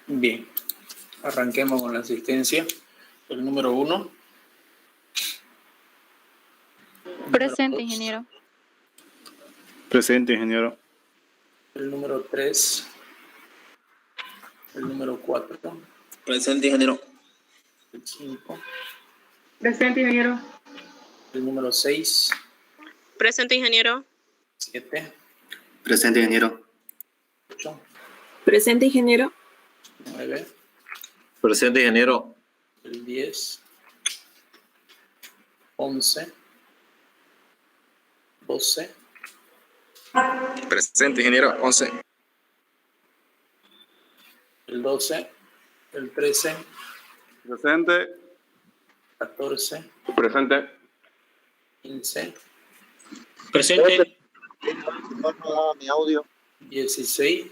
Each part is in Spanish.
Bien, arranquemos con la asistencia. El número 1. Presente, ingeniero. Presente, ingeniero. El número 3. El número 4. Presente, ingeniero. El 5. Presente, ingeniero. El número 6. Presente, ingeniero. 7. Presente, ingeniero. 8. Presente, ingeniero. 9. Presente, ingeniero. El 10. 11. 12. Presente, ingeniero. 11. El 12. El 13. Presente. 14. Presente. 15. Presente. Mi audio. 16.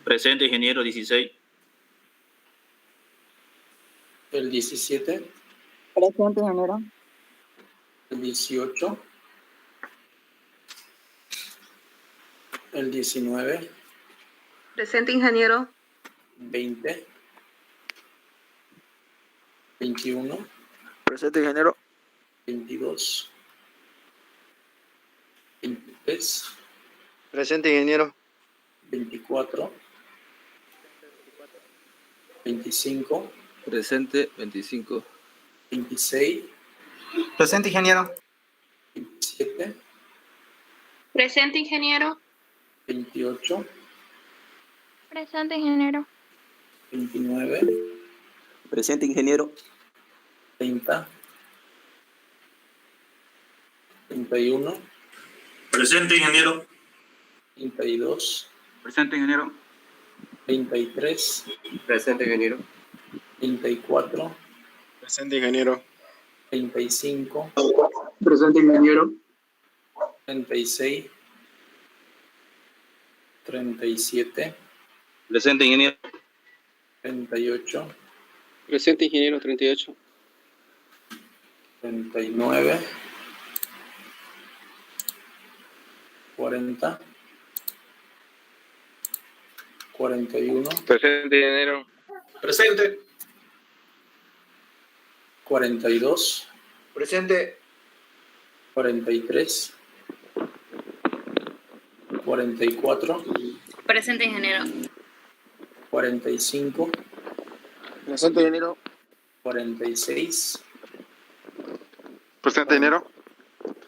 Presente, ingeniero. 16. El 17. Presente, ingeniero. El 18. El 19. Presente, ingeniero. 20. 21. Presente, ingeniero. 22. 23. Presente, ingeniero. 24. 25. Presente, 25. 26. Presente, ingeniero. 27. Presente, ingeniero. 28. Presente, ingeniero. 29. Presente, ingeniero. 30. 31. Presente, ingeniero. 32. Presente, ingeniero. 33. Presente, ingeniero. 34. Presente, ingeniero. 35. Presente, ingeniero. 36. 37. Presente, ingeniero. 38. Presente, ingeniero. 38. 39. 40. 41. Presente, ingeniero. Presente. 42. Presente. 43. 44. Presente, ingeniero. 45. Presente, ingeniero. 46. Presente, ingeniero.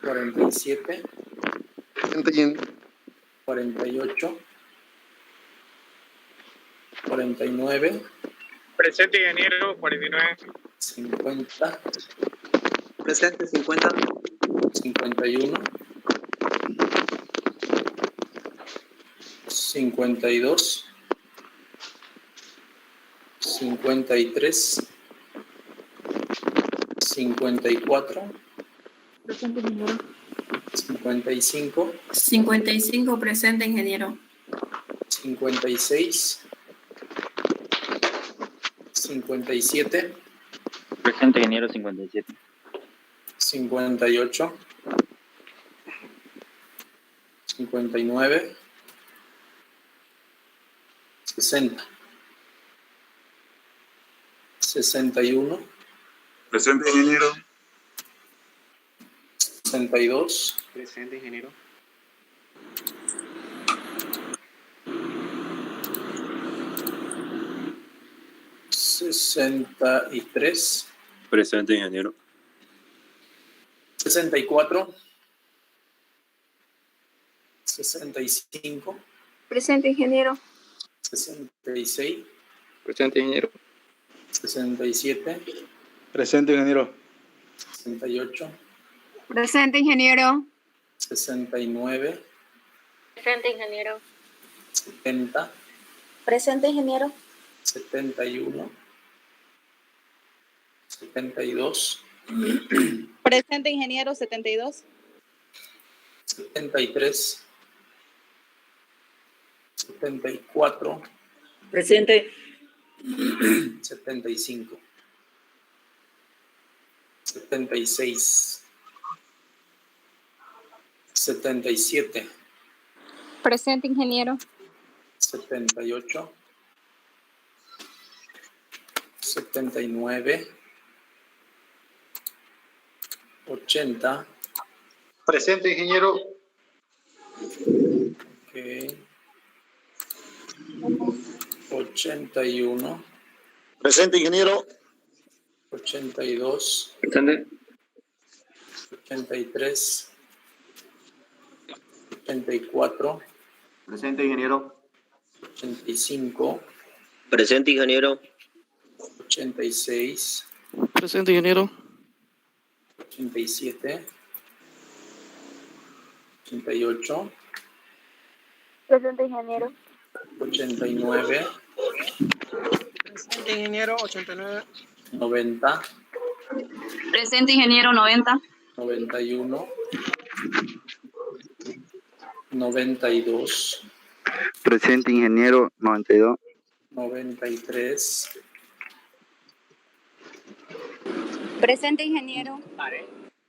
47. Presente, ingeniero. 48. 49. Presente, ingeniero. 49. 50. Presente, 50. 51. 52. 53. 54. Presente, ingeniero. 55. 55, presente, ingeniero. 56. 57. Presente, ingeniero. 57. 58. 59. 60. 61. Presente, ingeniero. 62. Presente, ingeniero. 63. Presente, ingeniero. 64. 65. Presente, ingeniero. 66. Presente, ingeniero. 67. Presente, ingeniero. 68. Presente, ingeniero. 69. Presente, ingeniero. 70. Presente, ingeniero. 71. 72. Presente, ingeniero. 72. 73. 74. Presente. 75. 76. 77. Presente, ingeniero. 78. 79, 80. Presente, ingeniero. Ok. 81, Presente, ingeniero. 82, Presente. 83, 84, Presente, ingeniero. 85, Presente, ingeniero. 86, Presente, ingeniero. 87, 88, Presente, ingeniero. 89, Presente, ingeniero. 89. 90, Presente, ingeniero 90. 91, 92, Presente, ingeniero. 92. 93, Presente, ingeniero.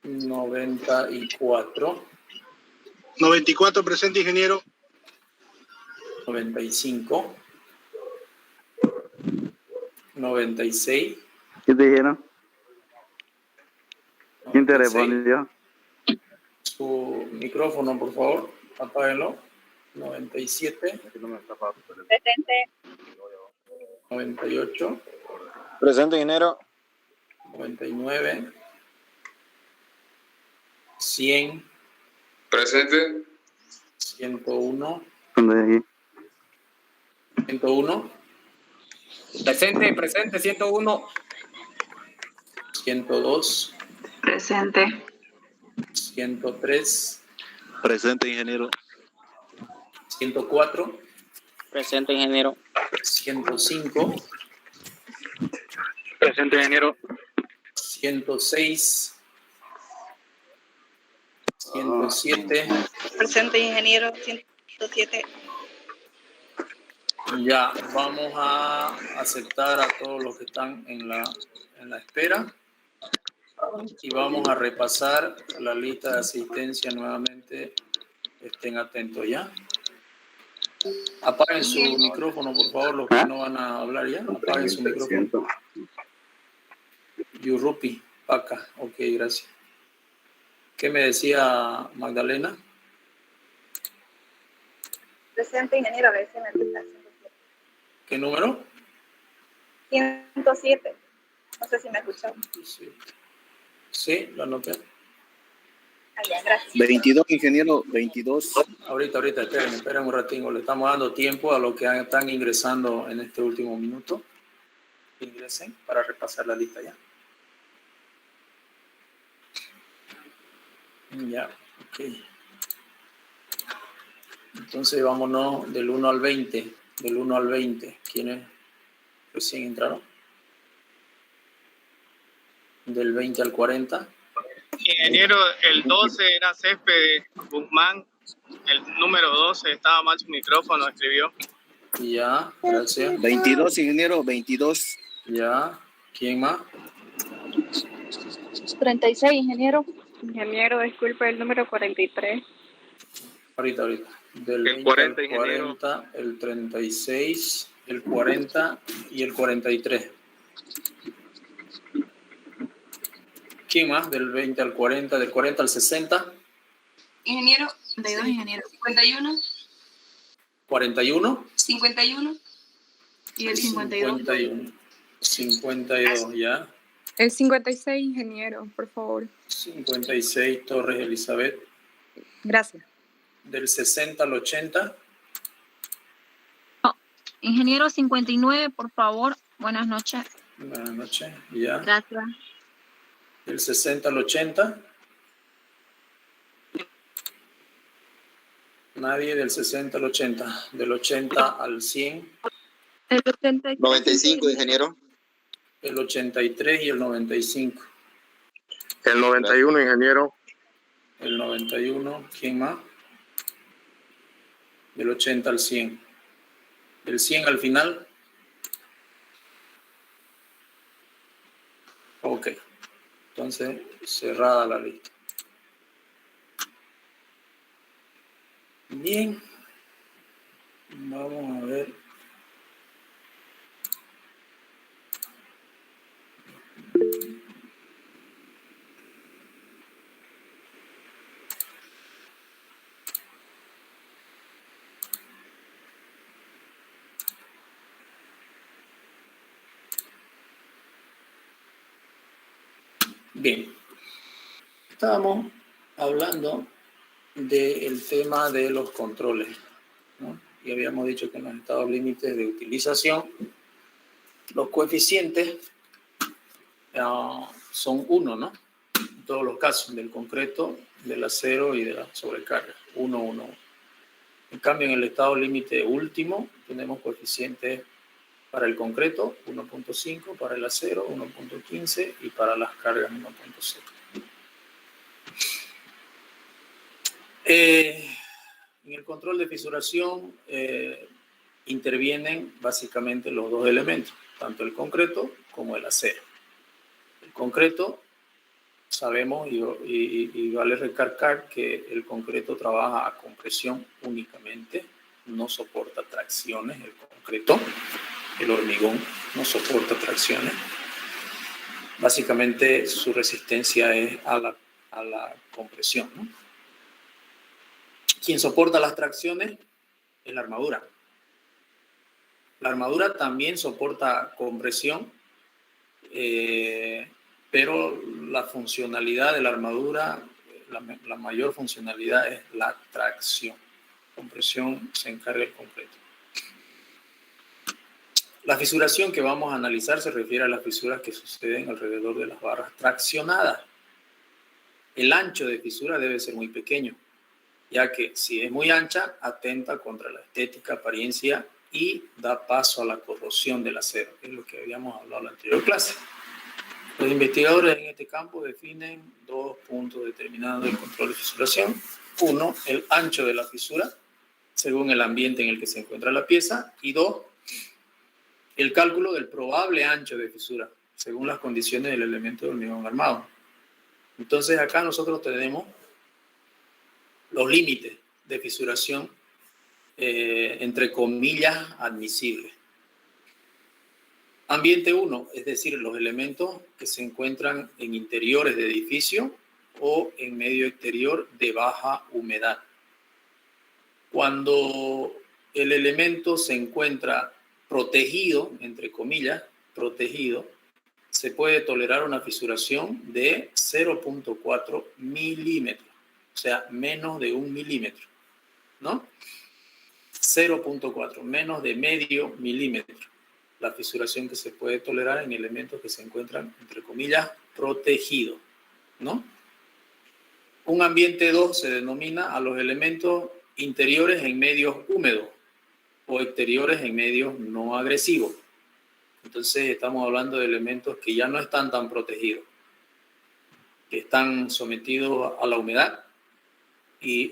94, 94, presente, ingeniero. 95, 96, ¿Qué te dijeron? ¿Quién te 96. respondió? Su micrófono, por favor, apáguelo. 97, Presente. 98, Presente, ingeniero. 99, 100, Presente. 101, ¿Dónde ahí? 101, Presente, 101. 102, Presente. 103, Presente, ingeniero. 104, Presente, ingeniero. 105, Presente, ingeniero. 106, 107. Presente, ingeniero 107. Ya, vamos a aceptar a todos los que están en la espera y vamos a repasar la lista de asistencia nuevamente. Estén atentos ya. Apaguen su micrófono, por favor, los que no van a hablar ya. Apaguen su micrófono. Yurupi, Paca. Ok, gracias. ¿Qué me decía Magdalena? Presente, ingeniero. A ver si me escucha. ¿Qué número? 107. No sé si me escuchó. Sí, sí, lo anoté. Allá, gracias. 22, ingeniero. 22. Ahorita, esperen un ratingo. Le estamos dando tiempo a los que están ingresando en este último minuto. Ingresen para repasar la lista ya. Ya, ok. Entonces vámonos del 1 al 20. Del 1 al 20. ¿Quiénes recién entraron? Del 20 al 40. Ingeniero, el 12 era Césped Guzmán. El número 12 estaba mal su micrófono, escribió. Ya, gracias. 22, ingeniero. 22. Ya. ¿Quién más? 36, ingeniero. Ingeniero, disculpe, el número 43. Ahorita. Del El 20 40, al 40, el 36, el 40 y el 43. ¿Quién más? Del 20 al 40, del 40 al 60. Ingeniero, 52, ingeniero. 51, 41. 51 y el 52. 52, ya. El 56, ingeniero, por favor. 56, Torres Elizabeth. Gracias. Del 60 al 80. Ingeniero 59, por favor. Buenas noches. Buenas noches, ya. Gracias. Del 60 al 80. Nadie del 60 al 80. Del 80 al 100. El 83. 95, ingeniero. El 83 y el 95. El 91, ingeniero. El 91. ¿Quién más? Del 80 al 100. Del 100 al final. Ok. Entonces, cerrada la lista. Bien. Vamos a ver. Bien, estábamos hablando del tema de los controles, ¿no? Y habíamos dicho que en los estados límites de utilización, los coeficientes son 1, ¿no? En todos los casos, del concreto, del acero y de la sobrecarga. 1, 1, 1. En cambio, en el estado límite último, tenemos coeficientes para el concreto, 1.5, para el acero, 1.15 y para las cargas, 1.0. En el control de fisuración intervienen básicamente los dos elementos, tanto el concreto como el acero. El concreto, sabemos y vale recalcar que el concreto trabaja a compresión únicamente, no soporta tracciones el concreto, el hormigón no soporta tracciones. Básicamente su resistencia es a la compresión, ¿no? Quien soporta las tracciones es la armadura. La armadura también soporta compresión, pero la funcionalidad de la armadura, la mayor funcionalidad es la tracción. Compresión se encarga el concreto. La fisuración que vamos a analizar se refiere a las fisuras que suceden alrededor de las barras traccionadas. El ancho de fisura debe ser muy pequeño, ya que si es muy ancha, atenta contra la estética, apariencia y da paso a la corrosión del acero, que es lo que habíamos hablado en la anterior clase. Los investigadores en este campo definen dos puntos determinados del control de fisuración. Uno, el ancho de la fisura, según el ambiente en el que se encuentra la pieza. Y dos, el cálculo del probable ancho de fisura, según las condiciones del elemento de hormigón armado. Entonces acá nosotros tenemos los límites de fisuración, entre comillas, admisibles. Ambiente 1, es decir, los elementos que se encuentran en interiores de edificio o en medio exterior de baja humedad. Cuando el elemento se encuentra protegido, entre comillas, protegido, se puede tolerar una fisuración de 0.4 milímetros, o sea, menos de 1 milímetro, ¿no? 0.4, menos de medio milímetro. La fisuración que se puede tolerar en elementos que se encuentran, entre comillas, protegidos, ¿no? Un ambiente 2 se denomina a los elementos interiores en medios húmedos o exteriores en medios no agresivos. Entonces estamos hablando de elementos que ya no están tan protegidos, que están sometidos a la humedad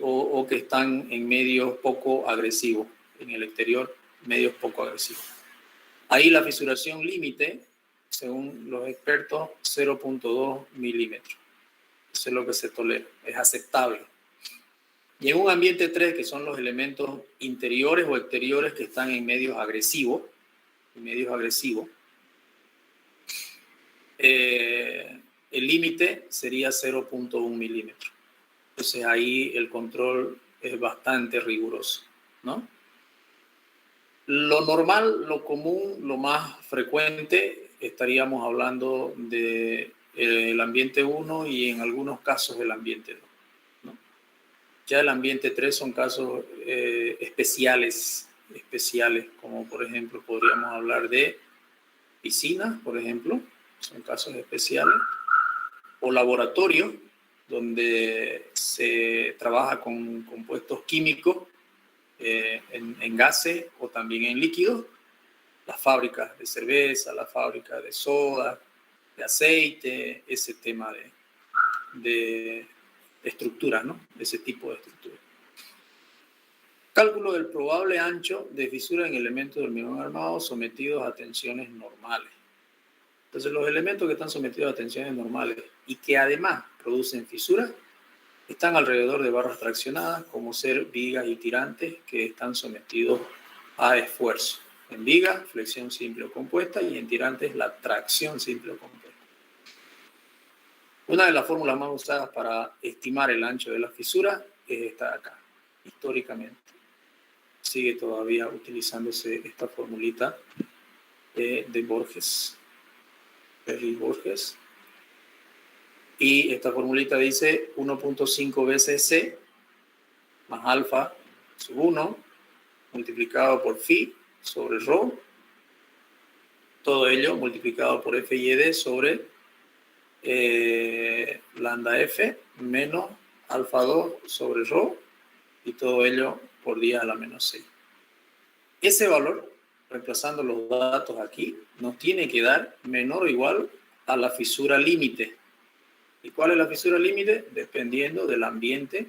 o que están en medios poco agresivos, en el exterior, medios poco agresivos. Ahí la fisuración límite, según los expertos, 0.2 milímetros. Eso es lo que se tolera, es aceptable. Y en un ambiente 3, que son los elementos interiores o exteriores que están en medios agresivos, el límite sería 0.1 milímetros. Entonces ahí el control es bastante riguroso, ¿no? Lo normal, lo común, lo más frecuente, estaríamos hablando del ambiente 1 y en algunos casos el ambiente 2, ¿no? Ya el ambiente 3 son casos especiales, como por ejemplo podríamos hablar de piscinas, por ejemplo, son casos especiales, o laboratorios donde se trabaja con compuestos químicos en gases o también en líquidos, las fábricas de cerveza, las fábricas de soda, de aceite, ese tema de estructuras, ¿no? Ese tipo de estructuras. Cálculo del probable ancho de fisura en elementos de hormigón armado sometidos a tensiones normales. Entonces, los elementos que están sometidos a tensiones normales y que además producen fisuras están alrededor de barras traccionadas, como ser vigas y tirantes que están sometidos a esfuerzo. En vigas, flexión simple o compuesta, y en tirantes, la tracción simple o compuesta. Una de las fórmulas más usadas para estimar el ancho de la fisura es esta de acá, históricamente. Sigue todavía utilizándose esta formulita de Borges, Perry Borges. Y esta formulita dice 1.5 veces C más alfa sub 1 multiplicado por phi sobre rho, todo ello multiplicado por F y D sobre lambda F menos alfa 2 sobre rho, y todo ello por 10 a la menos 6. Ese valor, reemplazando los datos aquí, nos tiene que dar menor o igual a la fisura límite. ¿Y cuál es la fisura límite? Dependiendo del ambiente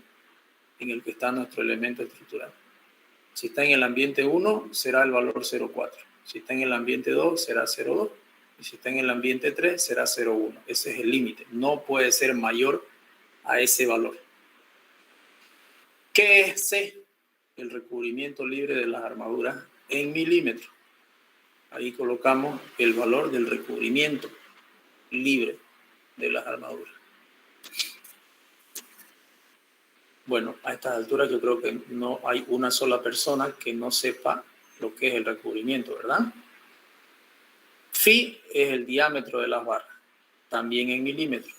en el que está nuestro elemento estructural. Si está en el ambiente 1, será el valor 0,4. Si está en el ambiente 2, será 0,2. Y si está en el ambiente 3, será 0,1. Ese es el límite. No puede ser mayor a ese valor. ¿Qué es C? El recubrimiento libre de las armaduras en milímetros. Ahí colocamos el valor del recubrimiento libre de las armaduras. Bueno, a estas alturas yo creo que no hay una sola persona que no sepa lo que es el recubrimiento, ¿verdad? Phi es el diámetro de las barras, también en milímetros.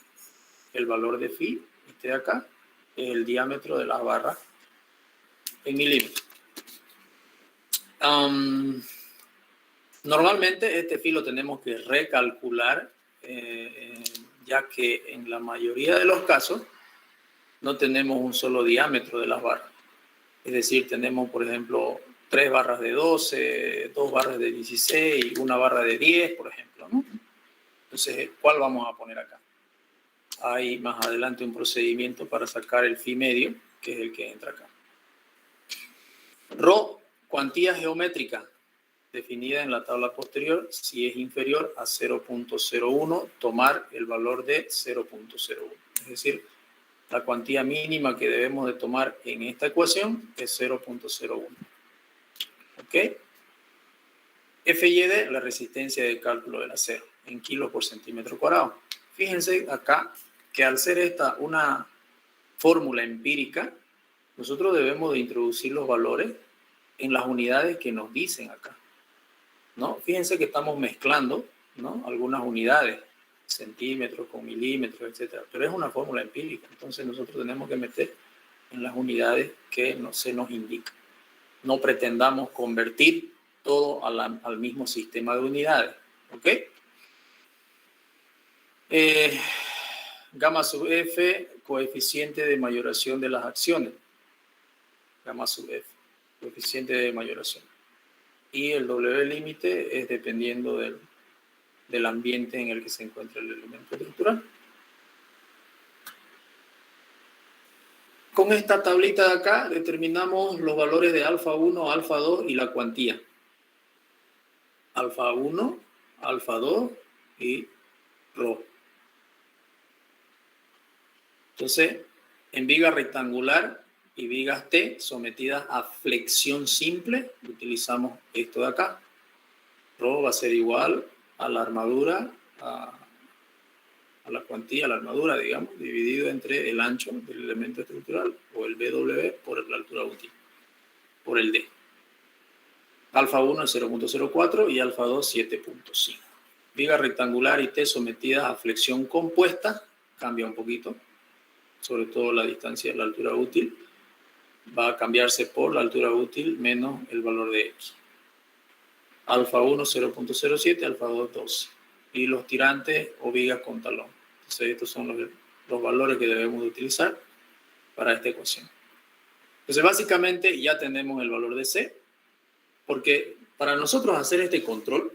El valor de phi, este de acá, es el diámetro de las barras en milímetros. Normalmente este phi lo tenemos que recalcular, ya que en la mayoría de los casos no tenemos un solo diámetro de las barras. Es decir, tenemos, por ejemplo, 3 barras de 12, 2 barras de 16, una barra de 10, por ejemplo, ¿no? Entonces, ¿cuál vamos a poner acá? Hay más adelante un procedimiento para sacar el phi medio, que es el que entra acá. Rho, cuantía geométrica, definida en la tabla posterior. Si es inferior a 0.01, tomar el valor de 0.01. Es decir, la cuantía mínima que debemos de tomar en esta ecuación es 0.01. ¿Ok? F y D, la resistencia de cálculo del acero, en kilos por centímetro cuadrado. Fíjense acá que al ser esta una fórmula empírica, nosotros debemos de introducir los valores en las unidades que nos dicen acá, ¿no? Fíjense que estamos mezclando, ¿no?, algunas unidades, centímetros con milímetros, etcétera, pero es una fórmula empírica, entonces nosotros tenemos que meter en las unidades que se nos indican. No pretendamos convertir todo al mismo sistema de unidades, ¿ok? Gamma sub F, coeficiente de mayoración de las acciones. Gamma sub F, coeficiente de mayoración. Y el W límite es dependiendo del ambiente en el que se encuentra el elemento estructural. Con esta tablita de acá determinamos los valores de alfa 1, alfa 2 y la cuantía. Alfa 1, alfa 2 y rho. Entonces, en viga rectangular y vigas T sometidas a flexión simple, utilizamos esto de acá. Rho va a ser igual a la armadura, a la cuantía, a la armadura, digamos, dividido entre el ancho del elemento estructural, o el BW, por la altura útil, por el D. Alfa 1 es 0.04 y alfa 2 7.5. Viga rectangular y T sometidas a flexión compuesta, cambia un poquito, sobre todo la distancia de la altura útil, va a cambiarse por la altura útil menos el valor de X. Alfa 1 0.07, alfa 2 12. Y los tirantes o vigas con talón. Entonces estos son los valores que debemos de utilizar para esta ecuación. Entonces básicamente ya tenemos el valor de C, porque para nosotros hacer este control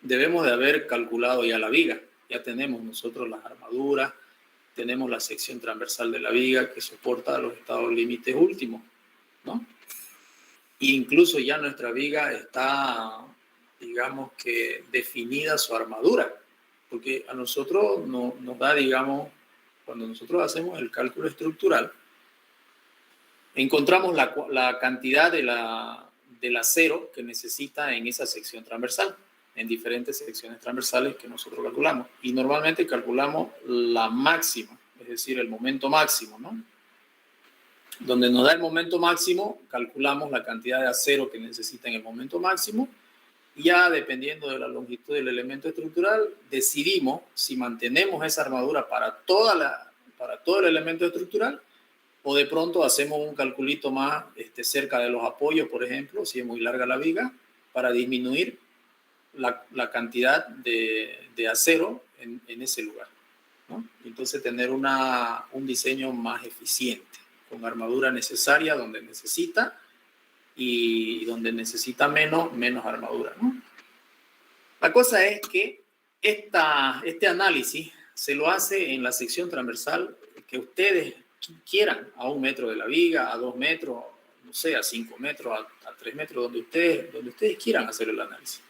debemos de haber calculado ya la viga. Ya tenemos nosotros las armaduras, tenemos la sección transversal de la viga que soporta los estados límites últimos, ¿no? E incluso ya nuestra viga está, digamos que, definida su armadura, porque a nosotros nos da, digamos, cuando nosotros hacemos el cálculo estructural, encontramos la cantidad del acero que necesita en esa sección transversal, en diferentes secciones transversales que nosotros calculamos. Y normalmente calculamos la máxima, es decir, el momento máximo, ¿no? Donde nos da el momento máximo, calculamos la cantidad de acero que necesita en el momento máximo Y ya dependiendo de la longitud del elemento estructural, decidimos si mantenemos esa armadura para todo el elemento estructural o de pronto hacemos un calculito más cerca de los apoyos, por ejemplo, si es muy larga la viga, para disminuir la cantidad de acero en ese lugar, ¿no? Entonces tener un diseño más eficiente, con armadura necesaria donde necesita y donde necesita menos armadura, ¿no? La cosa es que este análisis se lo hace en la sección transversal que ustedes quieran, a 1 metro de la viga, a 2 metros, no sé, a 5 metros, a 3 metros, donde ustedes quieran hacer el análisis.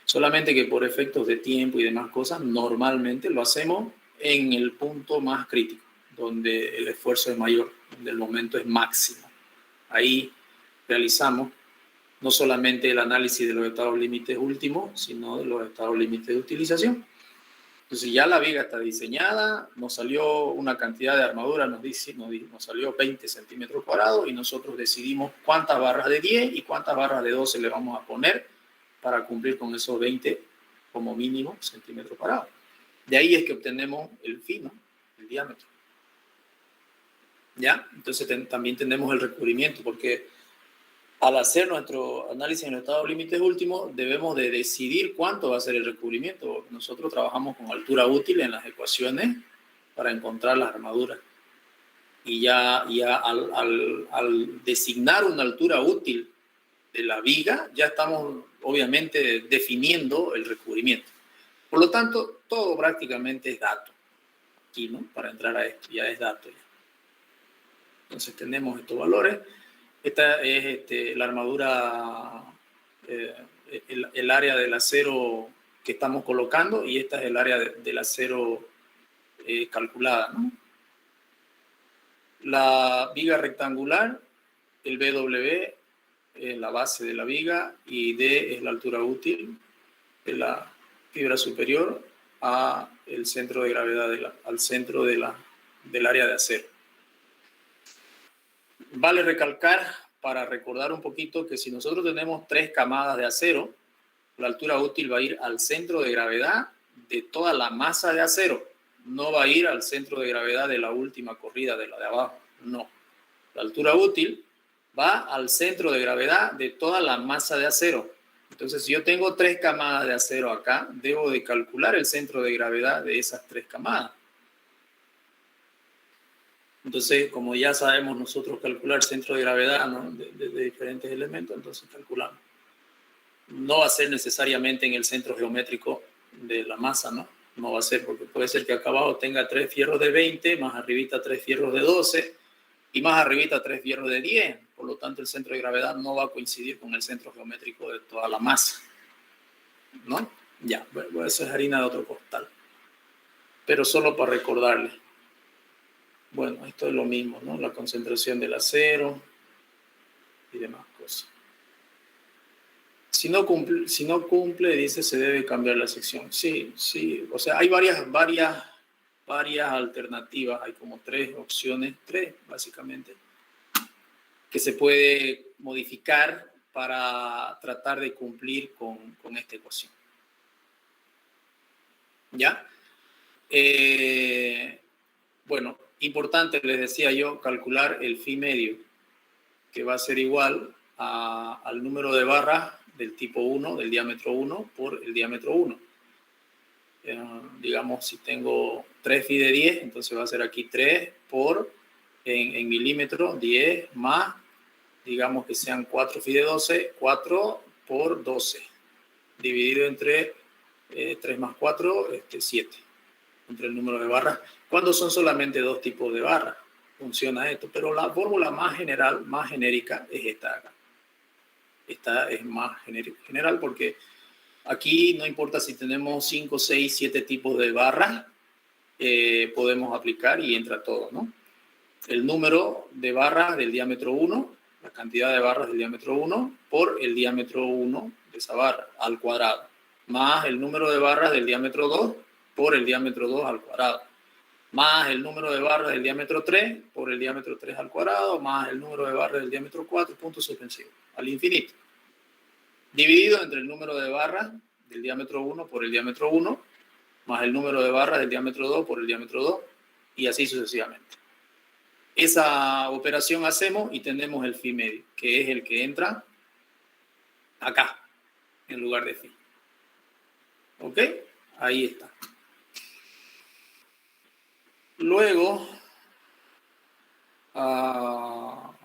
Solamente que por efectos de tiempo y demás cosas, normalmente lo hacemos en el punto más crítico, donde el esfuerzo es mayor, donde el momento es máximo. Ahí realizamos no solamente el análisis de los estados límites últimos, sino de los estados límites de utilización. Entonces ya la viga está diseñada, nos salió una cantidad de armadura, nos salió 20 centímetros cuadrados y nosotros decidimos cuántas barras de 10 y cuántas barras de 12 le vamos a poner para cumplir con esos 20 como mínimo centímetros cuadrados. De ahí es que obtenemos el phi, ¿no? El diámetro. ¿Ya? Entonces también tenemos el recubrimiento, porque al hacer nuestro análisis en los estados límites últimos, debemos de decidir cuánto va a ser el recubrimiento. Nosotros trabajamos con altura útil en las ecuaciones para encontrar las armaduras. Y ya al designar una altura útil de la viga, ya estamos obviamente definiendo el recubrimiento. Por lo tanto, todo prácticamente es dato. Aquí, ¿no? Para entrar a esto, ya es dato. Entonces tenemos estos valores. Esta es la armadura, el área del acero que estamos colocando, y esta es el área del acero calculada, ¿no? La viga rectangular, el BW es la base de la viga y D es la altura útil de la fibra superior al centro de gravedad, al centro del área de acero. Vale recalcar, para recordar un poquito, que si nosotros tenemos 3 camadas de acero, la altura útil va a ir al centro de gravedad de toda la masa de acero. No va a ir al centro de gravedad de la última corrida, de la de abajo. No. La altura útil va al centro de gravedad de toda la masa de acero. Entonces, si yo tengo 3 camadas de acero acá, debo de calcular el centro de gravedad de esas 3 camadas. Entonces, como ya sabemos nosotros calcular centro de gravedad, ¿no? de diferentes elementos, entonces calculamos. No va a ser necesariamente en el centro geométrico de la masa, ¿no? No va a ser, porque puede ser que acá abajo tenga 3 fierros de 20, más arribita 3 fierros de 12, y más arribita 3 fierros de 10. Por lo tanto, el centro de gravedad no va a coincidir con el centro geométrico de toda la masa, ¿no? Ya, bueno, eso es harina de otro costal. Pero solo para recordarles. Bueno, esto es lo mismo, ¿no? La concentración del acero y demás cosas. Si no cumple, dice, se debe cambiar la sección. Sí, sí. O sea, hay varias alternativas. Hay como 3 opciones, 3 básicamente, que se puede modificar para tratar de cumplir con esta ecuación. ¿Ya? Bueno, importante, les decía yo, calcular el phi medio, que va a ser igual al número de barras del tipo 1, del diámetro 1, por el diámetro 1. Digamos, si tengo 3 phi de 10, entonces va a ser aquí 3 por, en milímetros, 10 más, digamos que sean 4 phi de 12, 4 por 12, dividido entre 3 más 4, 7, entre el número de barras. Cuando son solamente 2 tipos de barras, funciona esto. Pero la fórmula más general, más genérica, es esta acá. Esta es más general porque aquí no importa si tenemos 5, 6, 7 tipos de barras, podemos aplicar y entra todo, ¿no? El número de barras del diámetro 1, la cantidad de barras del diámetro 1 por el diámetro 1 de esa barra al cuadrado, más el número de barras del diámetro 2 por el diámetro 2 al cuadrado, más el número de barras del diámetro 3 por el diámetro 3 al cuadrado, más el número de barras del diámetro 4, punto suspensivo, al infinito. dividido entre el número de barras del diámetro 1 por el diámetro 1, más el número de barras del diámetro 2 por el diámetro 2, y así sucesivamente. Esa operación hacemos y tenemos el phi medio, que es el que entra acá, en lugar de phi. ¿Ok? Ahí está. Luego,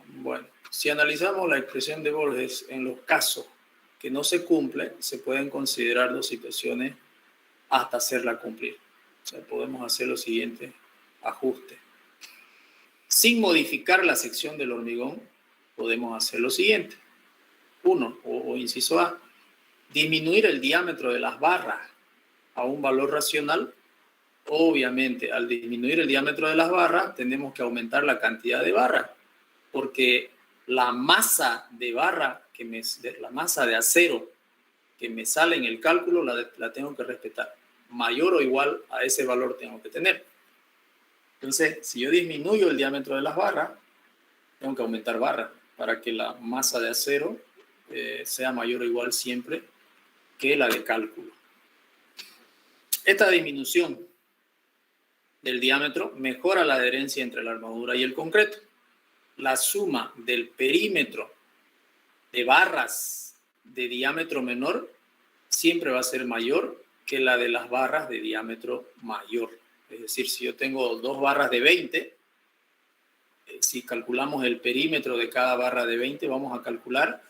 bueno, si analizamos la expresión de Borges en los casos que no se cumple, se pueden considerar dos situaciones hasta hacerla cumplir. O sea, podemos hacer los siguientes ajustes. Sin modificar la sección del hormigón, podemos hacer lo siguiente. 1, o inciso A, disminuir el diámetro de las barras a un valor racional. Obviamente, al disminuir el diámetro de las barras, tenemos que aumentar la cantidad de barras, porque la masa de barra, la masa de acero que me sale en el cálculo, la tengo que respetar. Mayor o igual a ese valor tengo que tener. Entonces, si yo disminuyo el diámetro de las barras, tengo que aumentar barras para que la masa de acero sea mayor o igual siempre que la de cálculo. Esta disminución del diámetro mejora la adherencia entre la armadura y el concreto. La suma del perímetro de barras de diámetro menor siempre va a ser mayor que la de las barras de diámetro mayor. Es decir, si yo tengo 2 barras de 20, si calculamos el perímetro de cada barra de 20, vamos a calcular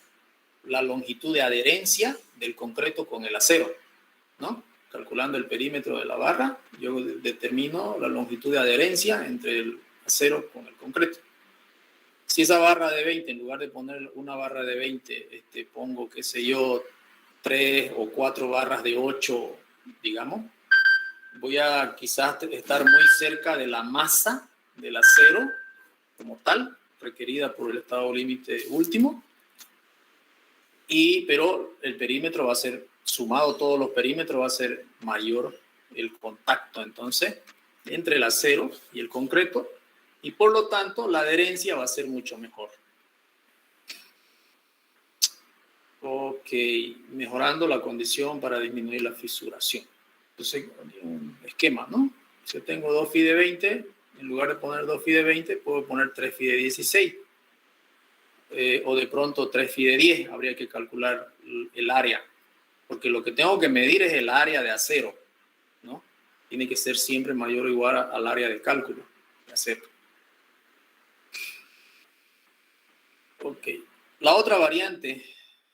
la longitud de adherencia del concreto con el acero, ¿no? Calculando el perímetro de la barra, yo determino la longitud de adherencia entre el acero con el concreto. Si esa barra de 20, en lugar de poner una barra de 20, pongo, qué sé yo, 3 o 4 barras de 8, digamos, voy a quizás estar muy cerca de la masa del acero como tal, requerida por el estado límite último, pero el perímetro va a ser, sumado todos los perímetros, va a ser mayor el contacto entonces entre el acero y el concreto, y por lo tanto la adherencia va a ser mucho mejor. Ok, mejorando la condición para disminuir la fisuración. Entonces, un esquema, ¿no? Si yo tengo 2 phi de 20, en lugar de poner 2 phi de 20, puedo poner 3 phi de 16. O de pronto 3 phi de 10, habría que calcular el área. Porque lo que tengo que medir es el área de acero, ¿no? Tiene que ser siempre mayor o igual al área de cálculo de acero. Ok. La otra variante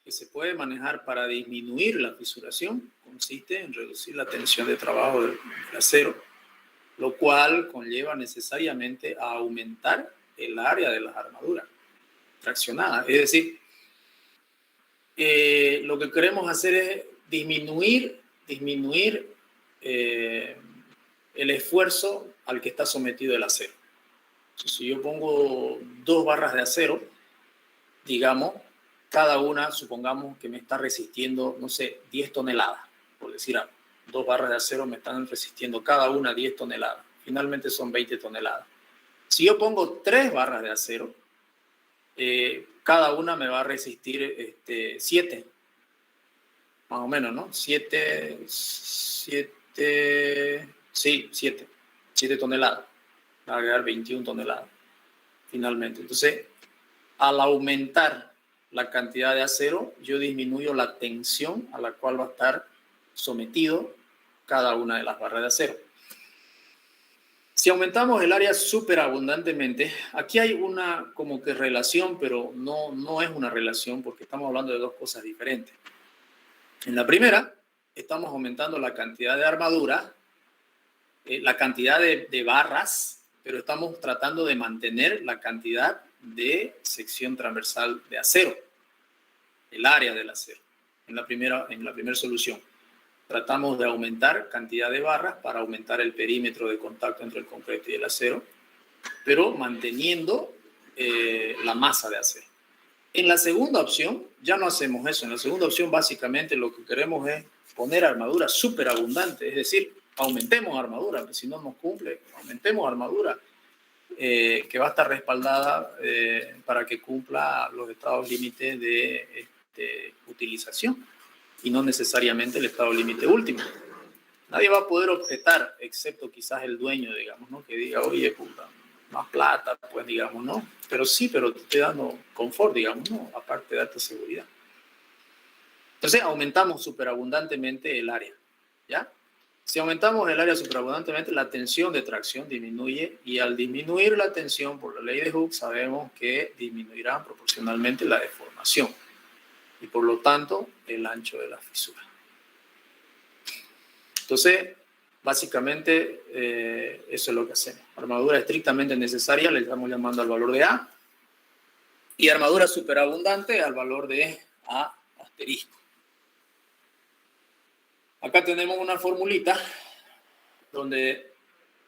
que se puede manejar para disminuir la fisuración consiste en reducir la tensión de trabajo del acero, lo cual conlleva necesariamente a aumentar el área de las armaduras traccionadas. Es decir, lo que queremos hacer es disminuir el esfuerzo al que está sometido el acero. Entonces, si yo pongo 2 barras de acero, digamos, cada una, supongamos que me está resistiendo, no sé, 10 toneladas, por decir algo. 2 barras de acero me están resistiendo cada una 10 toneladas. Finalmente son 20 toneladas. Si yo pongo 3 barras de acero, cada una me va a resistir 7. Más o menos, ¿no? 7 toneladas. Va a agregar 21 toneladas, finalmente. Entonces, al aumentar la cantidad de acero, yo disminuyo la tensión a la cual va a estar sometido cada una de las barras de acero. Si aumentamos el área superabundantemente, aquí hay una como que relación, pero no es una relación porque estamos hablando de dos cosas diferentes. En la primera, estamos aumentando la cantidad de armadura, la cantidad de barras, pero estamos tratando de mantener la cantidad de sección transversal de acero, el área del acero. En la primera solución, tratamos de aumentar cantidad de barras para aumentar el perímetro de contacto entre el concreto y el acero, pero manteniendo la masa de acero. En la segunda opción, ya no hacemos eso. En la segunda opción, básicamente, lo que queremos es poner armadura superabundante, es decir, aumentemos armadura, porque si no nos cumple, aumentemos armadura, que va a estar respaldada para que cumpla los estados límites de utilización y no necesariamente el estado límite último. Nadie va a poder objetar, excepto quizás el dueño, digamos, ¿no? Que diga, oye, puta, más plata, pues digamos, ¿no? Pero sí, pero te estoy dando confort, digamos, ¿no? Aparte de darte seguridad. Entonces aumentamos superabundantemente el área, ¿ya? Si aumentamos el área superabundantemente, la tensión de tracción disminuye y al disminuir la tensión por la ley de Hooke sabemos que disminuirá proporcionalmente la deformación y por lo tanto el ancho de la fisura. Entonces, básicamente eso es lo que hacemos. Armadura estrictamente necesaria le estamos llamando al valor de A y armadura superabundante al valor de A asterisco. Acá tenemos una formulita donde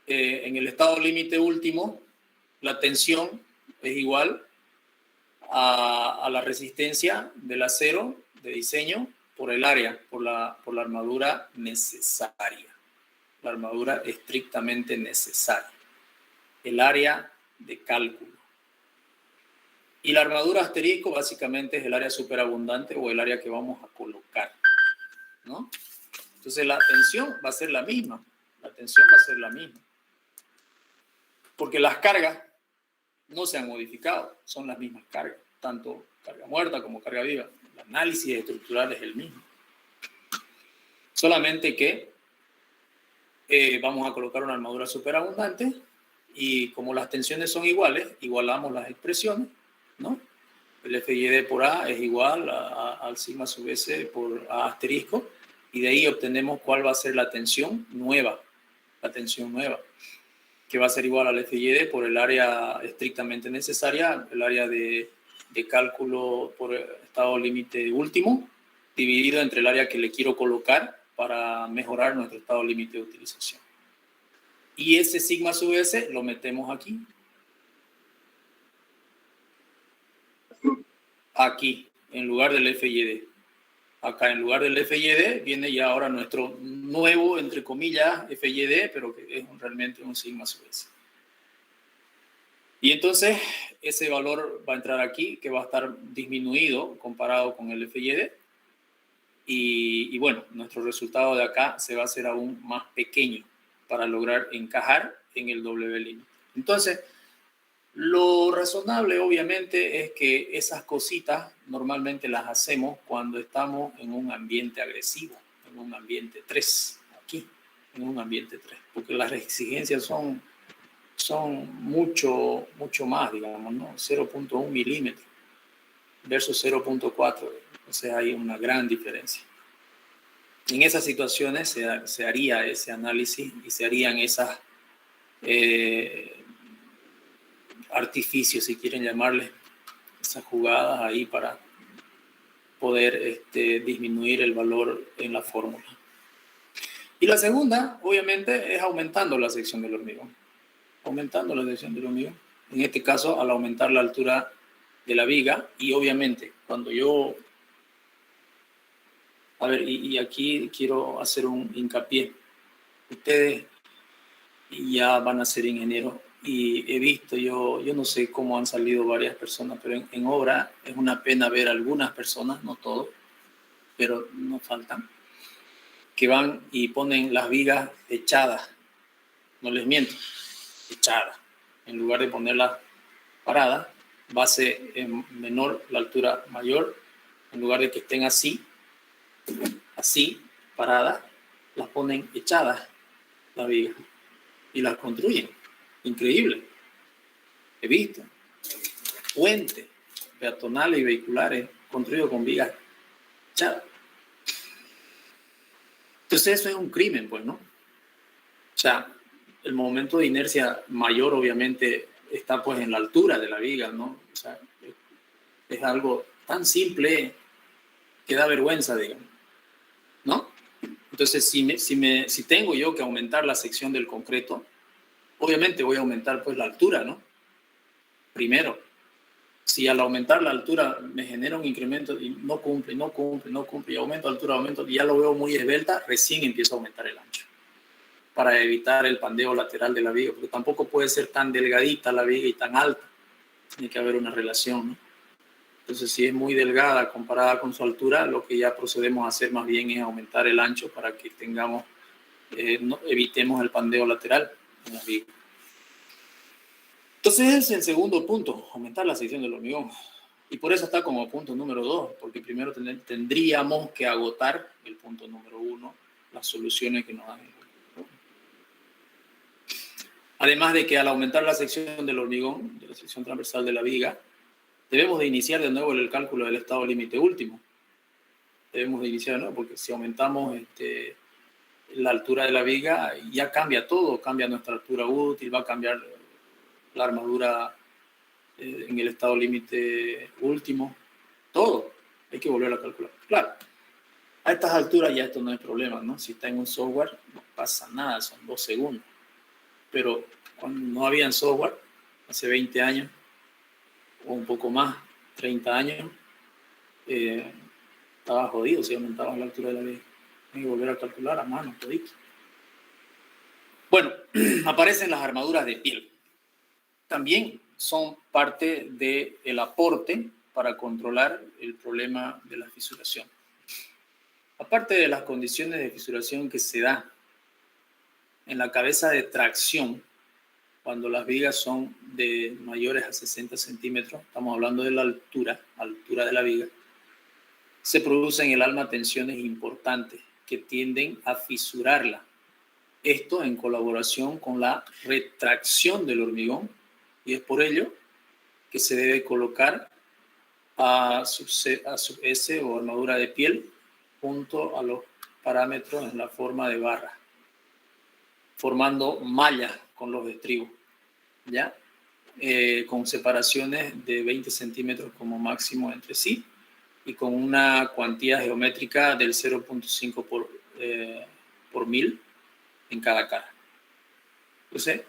en el estado límite último la tensión es igual a la resistencia del acero de diseño por el área, por la armadura necesaria, la armadura estrictamente necesaria, el área de cálculo. Y la armadura asterisco básicamente es el área superabundante o el área que vamos a colocar, ¿no? Entonces la tensión va a ser la misma, porque las cargas no se han modificado, son las mismas cargas, tanto carga muerta como carga viva. El análisis estructural es el mismo. Solamente que vamos a colocar una armadura superabundante y como las tensiones son iguales, igualamos las expresiones, ¿no? El FYD por A es igual al sigma sub S por A asterisco y de ahí obtenemos cuál va a ser la tensión nueva, que va a ser igual al FYD por el área estrictamente necesaria, el área de cálculo por estado límite último, dividido entre el área que le quiero colocar para mejorar nuestro estado límite de utilización. Y ese sigma sub S lo metemos aquí. Aquí, en lugar del FYD. Acá, en lugar del FYD, viene ya ahora nuestro nuevo, entre comillas, FYD, pero que es realmente un sigma sub S. Y entonces, ese valor va a entrar aquí, que va a estar disminuido comparado con el FYD. Y bueno, nuestro resultado de acá se va a hacer aún más pequeño para lograr encajar en el W límite. Entonces, lo razonable obviamente es que esas cositas normalmente las hacemos cuando estamos en un ambiente agresivo, en un ambiente 3, aquí, en un ambiente 3, porque las exigencias son mucho más, digamos, ¿no? 0.1 milímetros versus 0.4, entonces hay una gran diferencia. En esas situaciones se haría ese análisis y se harían esas artificios, si quieren llamarle, esas jugadas ahí para poder disminuir el valor en la fórmula. Y la segunda, obviamente, es aumentando la sección del hormigón. En este caso, al aumentar la altura de la viga, y obviamente, cuando yo... A ver, y aquí quiero hacer un hincapié. Ustedes ya van a ser ingenieros y he visto, yo no sé cómo han salido varias personas, pero en obra es una pena ver algunas personas, no todos, pero no faltan, que van y ponen las vigas echadas, no les miento, echadas, en lugar de ponerlas paradas, base menor, la altura mayor, en lugar de que estén así, paradas, las ponen echadas, la viga, y las construyen. Increíble. He visto puentes peatonales y vehiculares construidos con vigas echadas. Entonces eso es un crimen, pues, ¿no? O sea, el momento de inercia mayor obviamente está pues en la altura de la viga, ¿no? O sea, es algo tan simple que da vergüenza, digamos, ¿no? Entonces, si tengo yo que aumentar la sección del concreto, obviamente voy a aumentar pues la altura, ¿no? Primero, si al aumentar la altura me genera un incremento y no cumple, y aumento altura, y ya lo veo muy esbelta, recién empiezo a aumentar el ancho para evitar el pandeo lateral de la viga, porque tampoco puede ser tan delgadita la viga y tan alta. Tiene que haber una relación, ¿no? Entonces, si es muy delgada comparada con su altura, lo que ya procedemos a hacer más bien es aumentar el ancho para que tengamos, evitemos el pandeo lateral en las vigas. Entonces, ese es el segundo punto, aumentar la sección del hormigón. Y por eso está como punto número 2, porque primero tendríamos que agotar el punto número 1, las soluciones que nos dan. Además de que al aumentar la sección del hormigón, de la sección transversal de la viga, debemos de iniciar de nuevo el cálculo del estado límite último. Debemos de iniciar de nuevo, porque si aumentamos la altura de la viga, ya cambia todo, cambia nuestra altura útil, va a cambiar la armadura en el estado límite último, todo. Hay que volver a calcular. Claro, a estas alturas ya esto no es problema, ¿no? Si está en un software, no pasa nada, son 2 segundos. Pero cuando no había software, hace 20 años, o un poco más, 30 años, estaba jodido si aumentaba la altura de la viga. Hay que volver a calcular a mano, todito. Bueno, aparecen las armaduras de piel. También son parte del aporte para controlar el problema de la fisuración. Aparte de las condiciones de fisuración que se da en la cabeza de tracción, cuando las vigas son de mayores a 60 centímetros, estamos hablando de la altura de la viga, se producen en el alma tensiones importantes que tienden a fisurarla. Esto en colaboración con la retracción del hormigón, y es por ello que se debe colocar a sub S o armadura de piel junto a los parámetros en la forma de barra, formando mallas con los estribos, ¿ya? Con separaciones de 20 centímetros como máximo entre sí y con una cuantía geométrica del 0.5 por 1000 en cada cara. Entonces,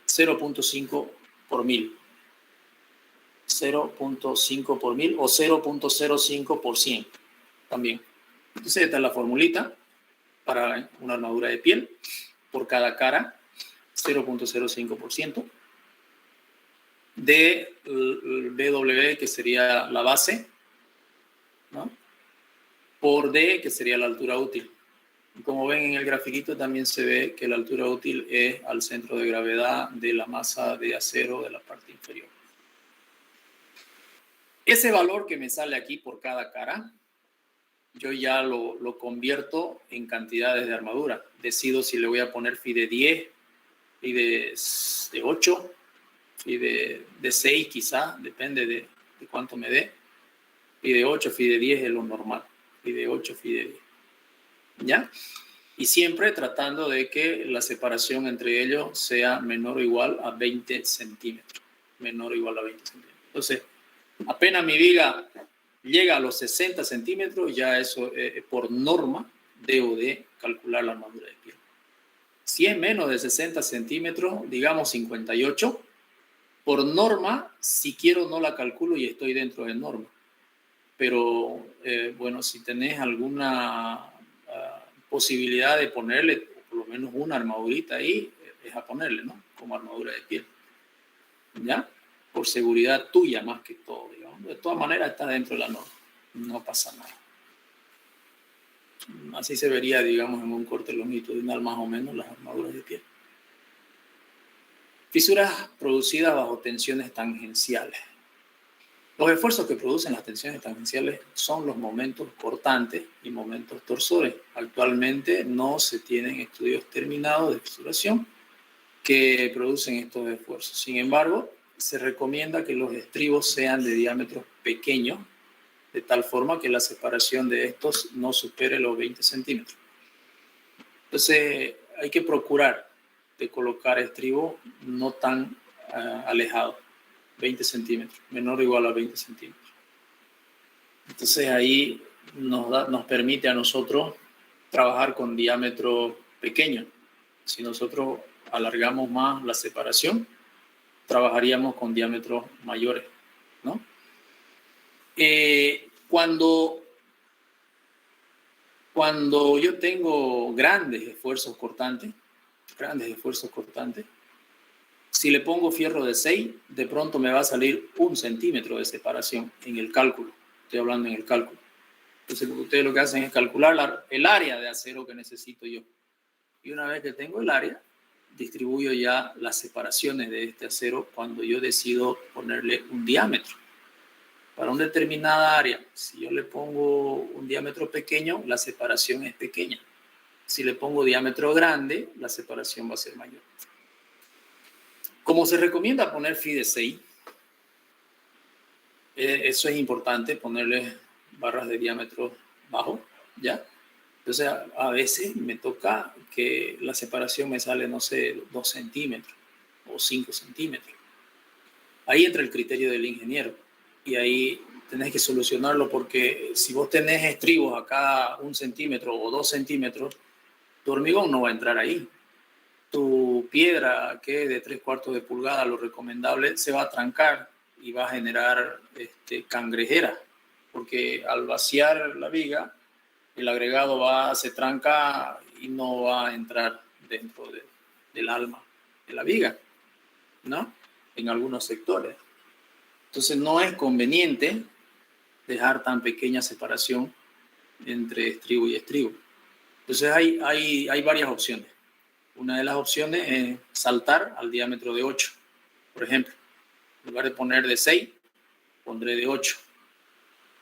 0.5 por 1000. 0.5 por 1000 o 0.05 por 100 también. Entonces, esta es la formulita para una armadura de piel. Por cada cara, 0.05% de BW, que sería la base, ¿no? Por D, que sería la altura útil. Y como ven en el grafiquito, también se ve que la altura útil es al centro de gravedad de la masa de acero de la parte inferior. Ese valor que me sale aquí por cada cara, yo ya lo convierto en cantidades de armadura. Decido si le voy a poner phi de 10, phi de 8, phi de 6 quizá, depende de cuánto me dé. Phi de 8, phi de 10 es lo normal. Phi de 8, phi de 10. ¿Ya? Y siempre tratando de que la separación entre ellos sea menor o igual a 20 centímetros. Menor o igual a 20 centímetros. Entonces, apenas mi viga llega a los 60 centímetros, ya eso por norma debo de calcular la armadura de piel. Si es menos de 60 centímetros, digamos 58, por norma, si quiero no la calculo y estoy dentro de norma. Pero bueno, si tenés alguna posibilidad de ponerle por lo menos una armadurita ahí, es a ponerle, ¿no? Como armadura de piel. ¿Ya? Por seguridad tuya más que todo, digamos. De todas maneras está dentro de la norma. No pasa nada. Así se vería, digamos, en un corte longitudinal más o menos las armaduras de piel. Fisuras producidas bajo tensiones tangenciales. Los esfuerzos que producen las tensiones tangenciales son los momentos cortantes y momentos torsores. Actualmente no se tienen estudios terminados de fisuración que producen estos esfuerzos. Sin embargo, se recomienda que los estribos sean de diámetros pequeños, de tal forma que la separación de estos no supere los 20 centímetros. Entonces, hay que procurar de colocar estribos no tan alejados, 20 centímetros, menor o igual a 20 centímetros. Entonces, ahí nos permite a nosotros trabajar con diámetros pequeños. Si nosotros alargamos más la separación, trabajaríamos con diámetros mayores, ¿no? Cuando yo tengo grandes esfuerzos cortantes, Si le pongo fierro de 6, de pronto me va a salir 1 centímetro de separación en el cálculo. Estoy hablando en el cálculo. Entonces, ustedes lo que hacen es calcular el área de acero que necesito yo. Y una vez que tengo el área, distribuyo ya las separaciones de este acero cuando yo decido ponerle un diámetro. Para una determinada área, si yo le pongo un diámetro pequeño, la separación es pequeña. Si le pongo diámetro grande, la separación va a ser mayor. Como se recomienda poner phi de 6, eso es importante, ponerle barras de diámetro bajo, ¿ya? Entonces, a veces me toca que la separación me sale, no sé, 2 centímetros o 5 centímetros. Ahí entra el criterio del ingeniero y ahí tenés que solucionarlo porque si vos tenés estribos a cada 1 centímetro o 2 centímetros, tu hormigón no va a entrar ahí. Tu piedra, que es de 3/4 de pulgada, lo recomendable, se va a trancar y va a generar cangrejera, porque al vaciar la viga, el agregado se tranca y no va a entrar dentro del alma de la viga, ¿no? En algunos sectores. Entonces no es conveniente dejar tan pequeña separación entre estribo y estribo. Entonces hay varias opciones. Una de las opciones es saltar al diámetro de 8. Por ejemplo, en lugar de poner de 6, pondré de 8.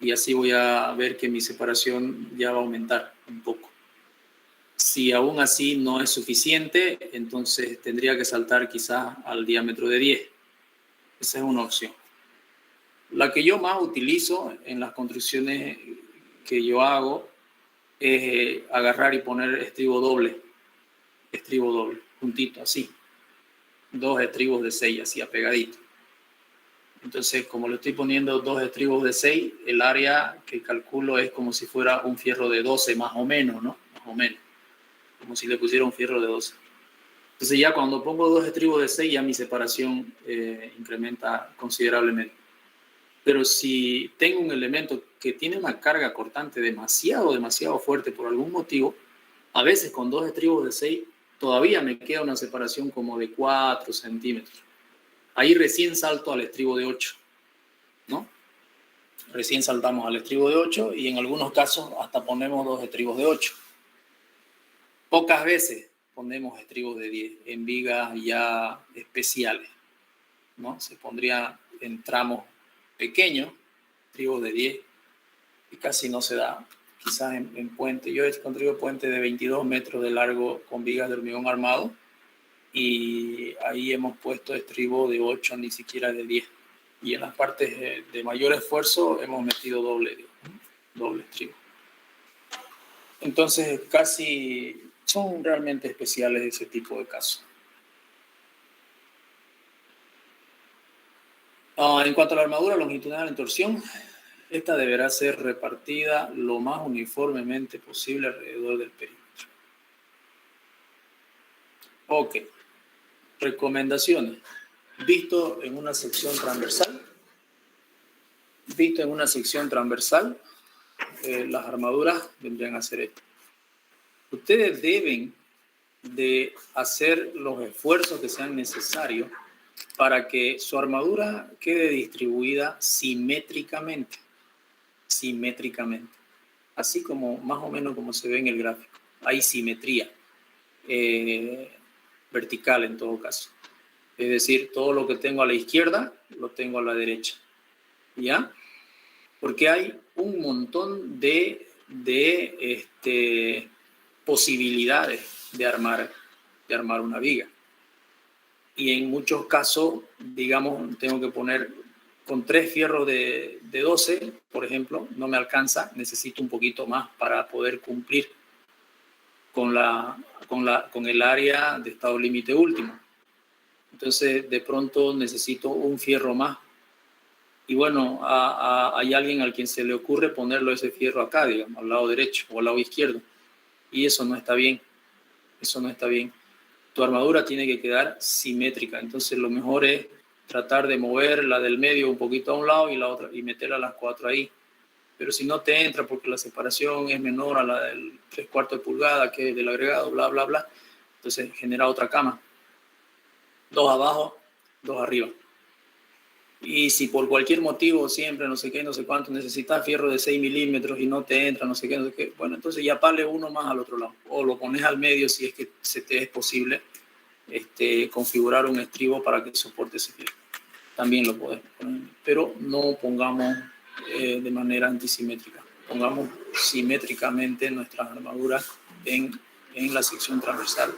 Y así voy a ver que mi separación ya va a aumentar un poco. Si aún así no es suficiente, entonces tendría que saltar quizás al diámetro de 10. Esa es una opción. La que yo más utilizo en las construcciones que yo hago es agarrar y poner estribo doble, juntito, así. 2 estribos de 6, así apegadito. Entonces, como le estoy poniendo 2 estribos de 6, el área que calculo es como si fuera un fierro de 12, más o menos, ¿no? Más o menos. Como si le pusiera un fierro de 12. Entonces, ya cuando pongo 2 estribos de 6, ya mi separación incrementa considerablemente. Pero si tengo un elemento que tiene una carga cortante demasiado fuerte por algún motivo, a veces con 2 estribos de 6 todavía me queda una separación como de 4 centímetros. Ahí recién salto al estribo de 8, ¿no? Recién saltamos al estribo de 8 y en algunos casos hasta ponemos 2 estribos de 8. Pocas veces ponemos estribos de 10 en vigas ya especiales, ¿no? Se pondría en tramos pequeños, estribos de 10, y casi no se da. Quizás en puente. Yo he construido puentes de 22 metros de largo con vigas de hormigón armado y ahí hemos puesto estribo de 8, ni siquiera de 10. Y en las partes de mayor esfuerzo hemos metido doble estribo. Entonces casi son realmente especiales ese tipo de casos. En cuanto a la armadura longitudinal en torsión, esta deberá ser repartida lo más uniformemente posible alrededor del perímetro. Ok. Recomendaciones. Visto en una sección transversal, las armaduras vendrían a ser esto. Ustedes deben de hacer los esfuerzos que sean necesarios para que su armadura quede distribuida simétricamente, así como más o menos como se ve en el gráfico. Hay simetría vertical en todo caso. Es decir, todo lo que tengo a la izquierda lo tengo a la derecha. ¿Ya? Porque hay un montón de posibilidades de armar una viga. Y en muchos casos, digamos, tengo que poner con 3 fierros de 12, por ejemplo, no me alcanza, necesito un poquito más para poder cumplir con el área de estado límite último. Entonces, de pronto necesito un fierro más. Y bueno, hay alguien al quien se le ocurre ponerlo ese fierro acá, digamos, al lado derecho o al lado izquierdo. Y eso no está bien. Tu armadura tiene que quedar simétrica. Entonces, lo mejor es tratar de mover la del medio un poquito a un lado y la otra y meterla a las 4 ahí. Pero si no te entra porque la separación es menor a la del 3/4 de pulgada, que es del agregado, bla, bla, bla, entonces genera otra cama. 2 abajo, 2 arriba. Y si por cualquier motivo siempre no sé qué, no sé cuánto, necesitas fierro de 6 milímetros y no te entra, no sé qué, bueno, entonces ya pale uno más al otro lado. O lo pones al medio si es que se te es posible configurar un estribo para que soporte ese fierro. También lo podemos poner, pero no pongamos de manera antisimétrica. Pongamos simétricamente nuestras armaduras en la sección transversal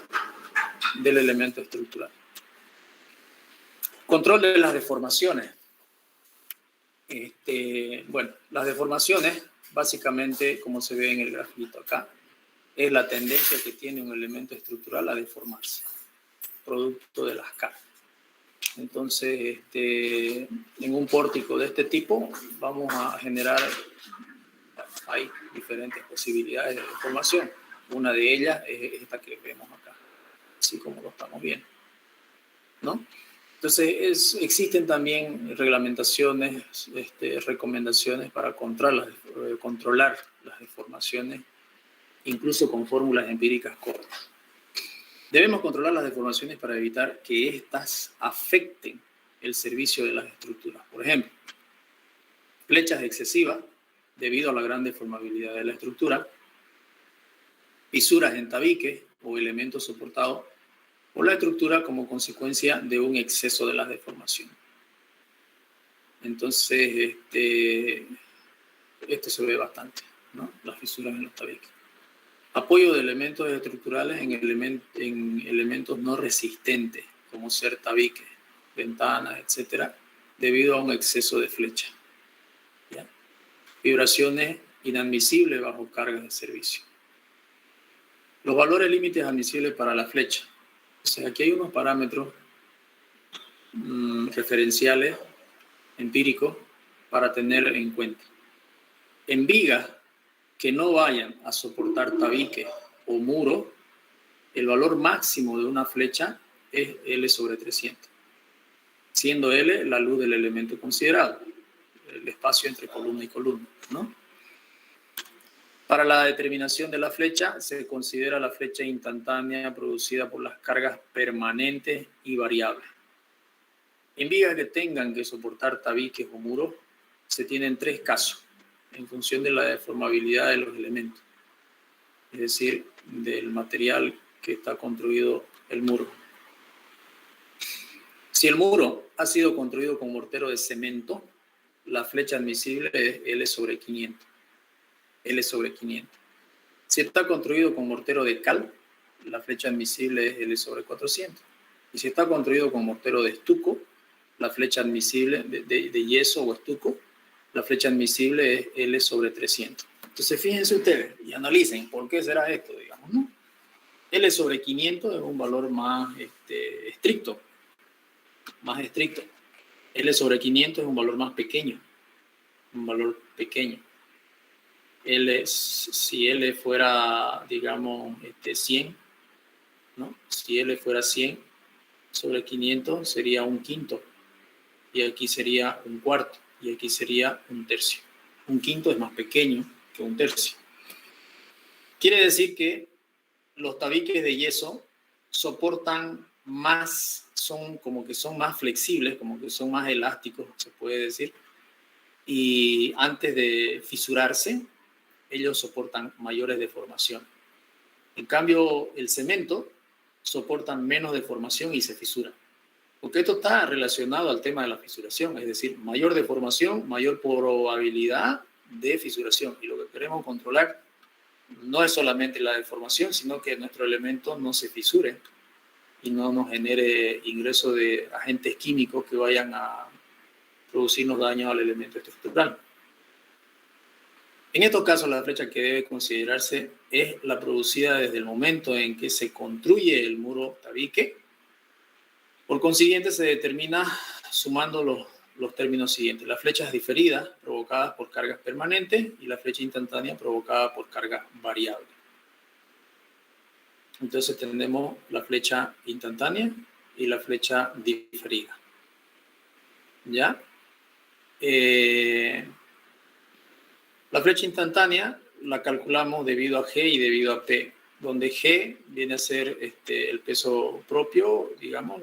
del elemento estructural. Control de las deformaciones. Bueno, las deformaciones, básicamente, como se ve en el grafito acá, es la tendencia que tiene un elemento estructural a deformarse, producto de las cargas. Entonces, en un pórtico de este tipo, vamos a generar, hay diferentes posibilidades de deformación. Una de ellas es esta que vemos acá, así como lo estamos viendo, ¿no? Entonces, existen también reglamentaciones, recomendaciones para controlar las deformaciones, incluso con fórmulas empíricas cortas. Debemos controlar las deformaciones para evitar que éstas afecten el servicio de las estructuras. Por ejemplo, flechas excesivas debido a la gran deformabilidad de la estructura, fisuras en tabiques o elementos soportados por la estructura como consecuencia de un exceso de las deformaciones. Entonces, esto se ve bastante, ¿no? Las fisuras en los tabiques. Apoyo de elementos estructurales en elementos no resistentes, como ser tabiques, ventanas, etc., debido a un exceso de flecha. ¿Ya? Vibraciones inadmisibles bajo cargas de servicio. Los valores límites admisibles para la flecha. O sea, aquí hay unos parámetros referenciales, empíricos, para tener en cuenta. En vigas que no vayan a soportar tabique o muro, el valor máximo de una flecha es L sobre 300, siendo L la luz del elemento considerado, el espacio entre columna y columna, ¿no? Para la determinación de la flecha, se considera la flecha instantánea producida por las cargas permanentes y variables. En vigas que tengan que soportar tabiques o muros, se tienen 3 casos, en función de la deformabilidad de los elementos, es decir, del material que está construido el muro. Si el muro ha sido construido con mortero de cemento, la flecha admisible es L sobre 500. L sobre 500. Si está construido con mortero de cal, la flecha admisible es L sobre 400. Y si está construido con mortero de estuco, la flecha admisible de yeso o estuco, la flecha admisible es L sobre 300. Entonces, fíjense ustedes y analicen por qué será esto, digamos, ¿no? L sobre 500 es un valor más estricto. Más estricto. L sobre 500 es un valor más pequeño. Un valor pequeño. Si L fuera, digamos, 100, ¿no? Si L fuera 100 sobre 500 sería un quinto. Y aquí sería un cuarto. Y aquí sería un tercio. Un quinto es más pequeño que un tercio. Quiere decir que los tabiques de yeso soportan más, son más flexibles, como que son más elásticos, se puede decir. Y antes de fisurarse, ellos soportan mayores deformaciones. En cambio, el cemento soporta menos deformación y se fisura. Porque esto está relacionado al tema de la fisuración, es decir, mayor deformación, mayor probabilidad de fisuración. Y lo que queremos controlar no es solamente la deformación, sino que nuestro elemento no se fisure y no nos genere ingreso de agentes químicos que vayan a producirnos daño al elemento estructural. En estos casos, la flecha que debe considerarse es la producida desde el momento en que se construye el muro tabique. Por consiguiente, se determina sumando los términos siguientes. Las flechas diferidas provocadas por cargas permanentes y la flecha instantánea provocada por carga variable. Entonces tenemos la flecha instantánea y la flecha diferida. ¿Ya? La flecha instantánea la calculamos debido a G y debido a P, donde G viene a ser el peso propio, digamos,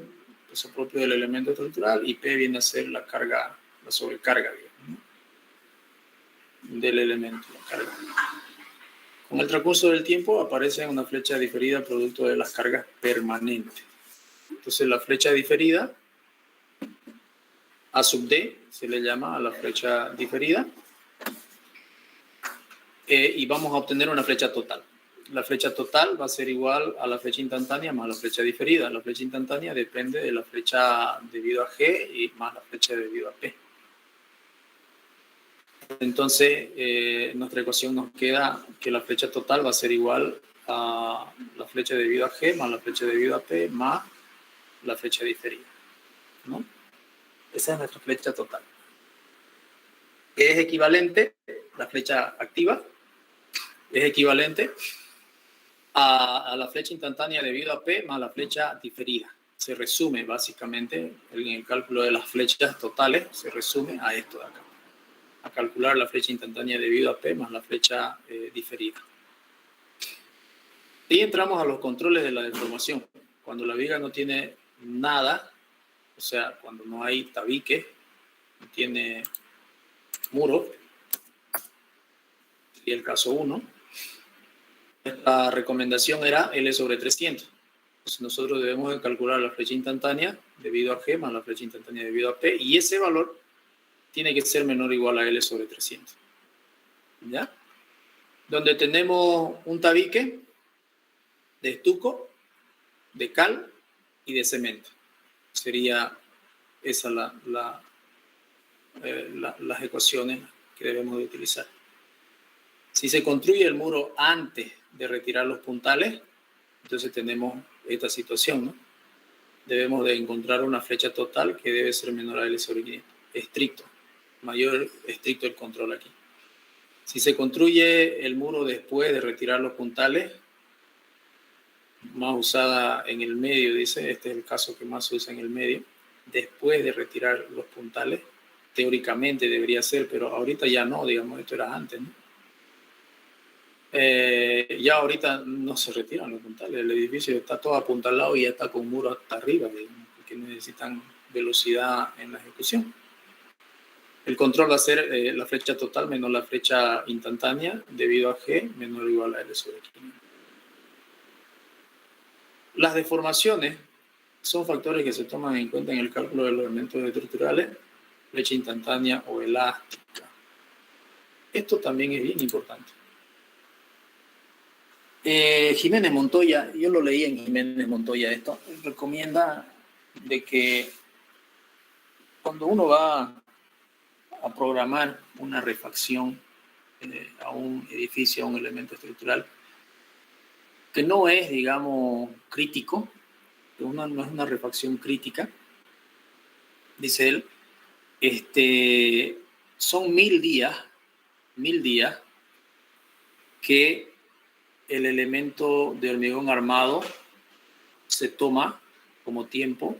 peso propio del elemento estructural, y P viene a ser la carga, la sobrecarga, digamos, ¿no? Del elemento, la carga. Con el transcurso del tiempo aparece una flecha diferida producto de las cargas permanentes. Entonces la flecha diferida, A sub D, se le llama a la flecha diferida, y vamos a obtener una flecha total. La flecha total va a ser igual a la flecha instantánea más la flecha diferida. La flecha instantánea depende de la flecha debido a G y más la flecha debido a P. Entonces, nuestra ecuación nos queda que la flecha total va a ser igual a la flecha debido a G más la flecha debido a P más la flecha diferida, ¿no? Esa es nuestra flecha total. Es equivalente, la flecha activa, es equivalente a la flecha instantánea debido a P más la flecha diferida. Se resume básicamente en el cálculo de las flechas totales, se resume a esto de acá, a calcular la flecha instantánea debido a P más la flecha diferida. Y entramos a los controles de la deformación. Cuando la viga no tiene nada, o sea, cuando no hay tabique, no tiene muro, y el caso 1, la recomendación era L sobre 300. Entonces nosotros debemos de calcular la flecha instantánea debido a G más la flecha instantánea debido a P, y ese valor tiene que ser menor o igual a L sobre 300. ¿Ya? Donde tenemos un tabique de estuco, de cal y de cemento. Sería esa las ecuaciones que debemos de utilizar. Si se construye el muro antes de retirar los puntales, entonces tenemos esta situación, ¿no? Debemos de encontrar una flecha total que debe ser menor a L sobre 500. Estricto, mayor estricto el control aquí. Si se construye el muro después de retirar los puntales, más usada en el medio, dice, este es el caso que más se usa en el medio, después de retirar los puntales, teóricamente debería ser, pero ahorita ya no, digamos, esto era antes, ¿no? Ya ahorita no se retiran los puntales, el edificio está todo apuntalado y ya está con muro hasta arriba, digamos, porque necesitan velocidad en la ejecución. El control va a ser la flecha total menos la flecha instantánea debido a G menor o igual a L sobre 500. Las deformaciones son factores que se toman en cuenta en el cálculo de los elementos estructurales, flecha instantánea o elástica. Esto también es bien importante. Jiménez Montoya, yo lo leí en Jiménez Montoya esto, recomienda de que cuando uno va a programar una refacción a un edificio, a un elemento estructural, que no es, digamos, crítico, que no es una refacción crítica, dice él, son 1000 días que el elemento de hormigón armado se toma como tiempo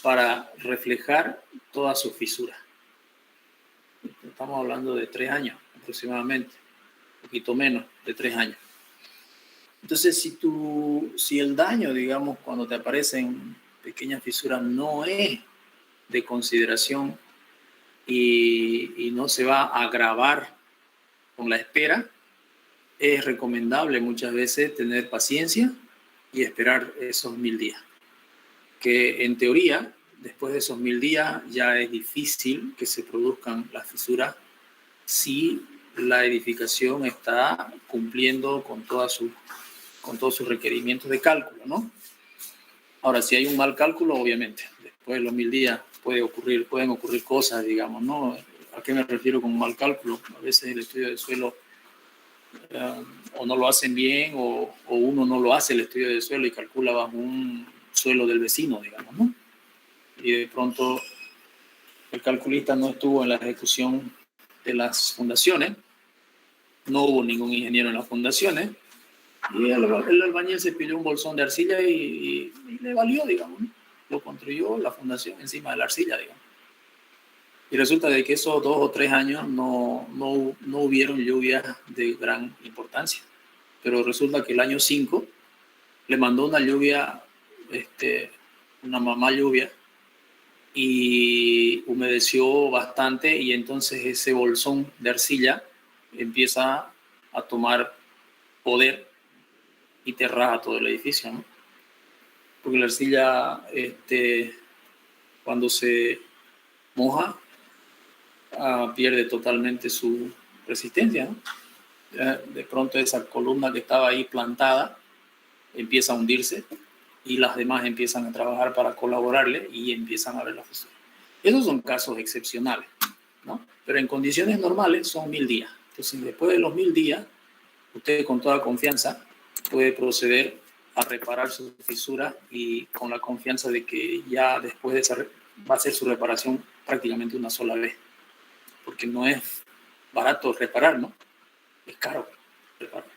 para reflejar todas sus fisuras. Estamos hablando de 3 años aproximadamente, un poquito menos de 3 años. Entonces, si el daño, digamos, cuando te aparecen pequeñas fisuras no es de consideración y no se va a agravar con la espera, es recomendable muchas veces tener paciencia y esperar esos 1000 días. Que en teoría, después de esos 1000 días, ya es difícil que se produzcan las fisuras si la edificación está cumpliendo con todos sus requerimientos de cálculo, ¿no? Ahora, si hay un mal cálculo, obviamente, después de los 1000 días pueden ocurrir cosas, digamos, ¿no? ¿A qué me refiero con un mal cálculo? A veces el estudio del suelo o no lo hacen bien o uno no lo hace el estudio del suelo y calcula bajo un suelo del vecino, digamos, ¿no? Y de pronto el calculista no estuvo en la ejecución de las fundaciones, no hubo ningún ingeniero en las fundaciones, y el albañil se pidió un bolsón de arcilla y le valió, digamos, ¿no? Lo construyó la fundación encima de la arcilla, digamos. Y resulta de que esos 2 o 3 años no hubieron lluvias de gran importancia. Pero resulta que el año 5 le mandó una lluvia, una mamá lluvia, y humedeció bastante y entonces ese bolsón de arcilla empieza a tomar poder y te raja todo el edificio, ¿no? Porque la arcilla, cuando se moja, pierde totalmente su resistencia, ¿no? De pronto esa columna que estaba ahí plantada empieza a hundirse y las demás empiezan a trabajar para colaborarle y empiezan a ver la fisura. Esos son casos excepcionales, ¿no? Pero en condiciones normales son 1000 días. Entonces, después de los 1000 días, usted con toda confianza puede proceder a reparar su fisura y con la confianza de que ya después de esa va a ser su reparación prácticamente una sola vez. Porque no es barato reparar, ¿no? Es caro reparar.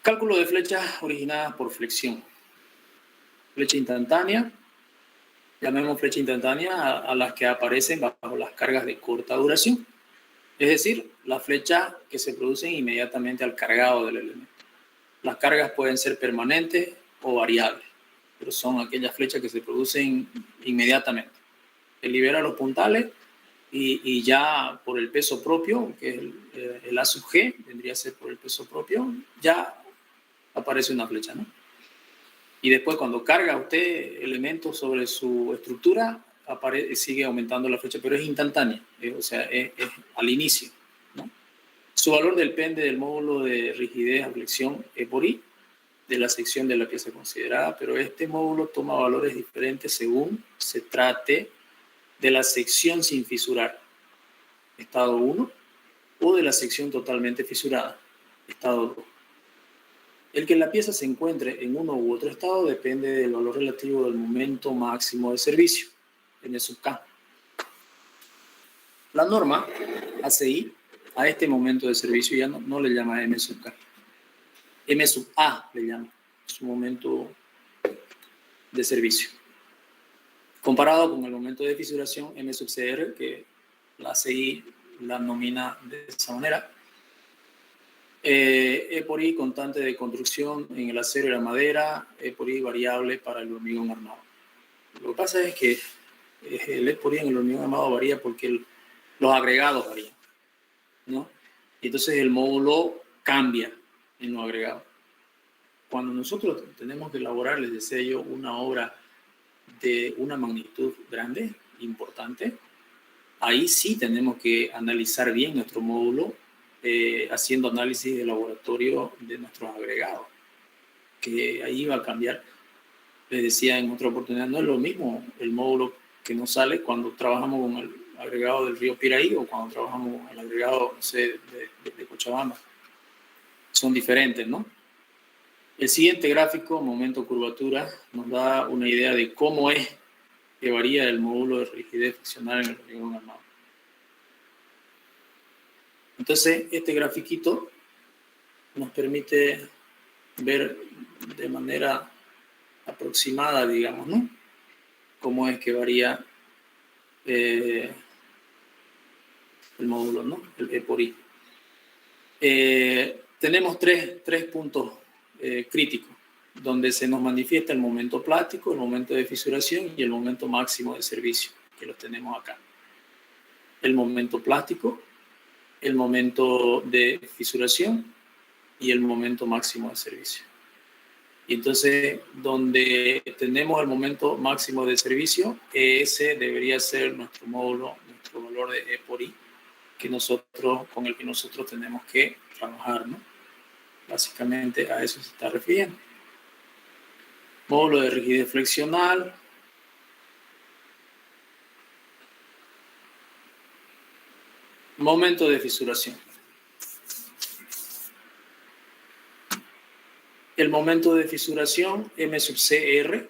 Cálculo de flechas originadas por flexión. Flecha instantánea. Llamemos flecha instantánea a las que aparecen bajo las cargas de corta duración. Es decir, las flechas que se producen inmediatamente al cargado del elemento. Las cargas pueden ser permanentes o variables, pero son aquellas flechas que se producen inmediatamente. Se libera los puntales y ya por el peso propio, que es el A sub G, vendría a ser por el peso propio, ya aparece una flecha, ¿no? Y después cuando carga usted elementos sobre su estructura, sigue aumentando la flecha, pero es instantánea, o sea, es al inicio, ¿no? Su valor depende del módulo de rigidez a flexión E por I, de la sección de la pieza considerada, pero este módulo toma valores diferentes según se trate de la sección sin fisurar, estado 1, o de la sección totalmente fisurada, estado 2. El que la pieza se encuentre en uno u otro estado depende del valor relativo del momento máximo de servicio, M sub K. La norma ACI a este momento de servicio ya no le llama M sub K. M sub A le llama, su momento de servicio. Comparado con el momento de fisuración, M sub CR, que la ACI la nomina de esa manera, E por I constante de construcción en el acero y la madera, E por I variable para el hormigón armado. Lo que pasa es que el E por I en el hormigón armado varía porque los agregados varían, ¿no? Y entonces el módulo cambia en los agregados. Cuando nosotros tenemos que elaborar, les decía yo, una obra de una magnitud grande, importante, ahí sí tenemos que analizar bien nuestro módulo, haciendo análisis de laboratorio de nuestros agregados, que ahí va a cambiar. Les decía en otra oportunidad, no es lo mismo el módulo que nos sale cuando trabajamos con el agregado del río Piraí o cuando trabajamos con el agregado, no sé, de Cochabamba. Son diferentes, ¿no? El siguiente gráfico, momento curvatura, nos da una idea de cómo es que varía el módulo de rigidez friccional en el hormigón armado. Entonces, este grafiquito nos permite ver de manera aproximada, digamos, ¿no? Cómo es que varía el módulo, ¿no? El E por I. Tenemos tres puntos críticos, donde se nos manifiesta el momento plástico, el momento de fisuración y el momento máximo de servicio, que los tenemos acá. El momento plástico, el momento de fisuración y el momento máximo de servicio. Y entonces, donde tenemos el momento máximo de servicio, ese debería ser nuestro módulo, nuestro valor de E por I, con el que nosotros tenemos que trabajar, ¿no? Básicamente a eso se está refiriendo. Módulo de rigidez flexional. Momento de fisuración. El momento de fisuración, M sub CR,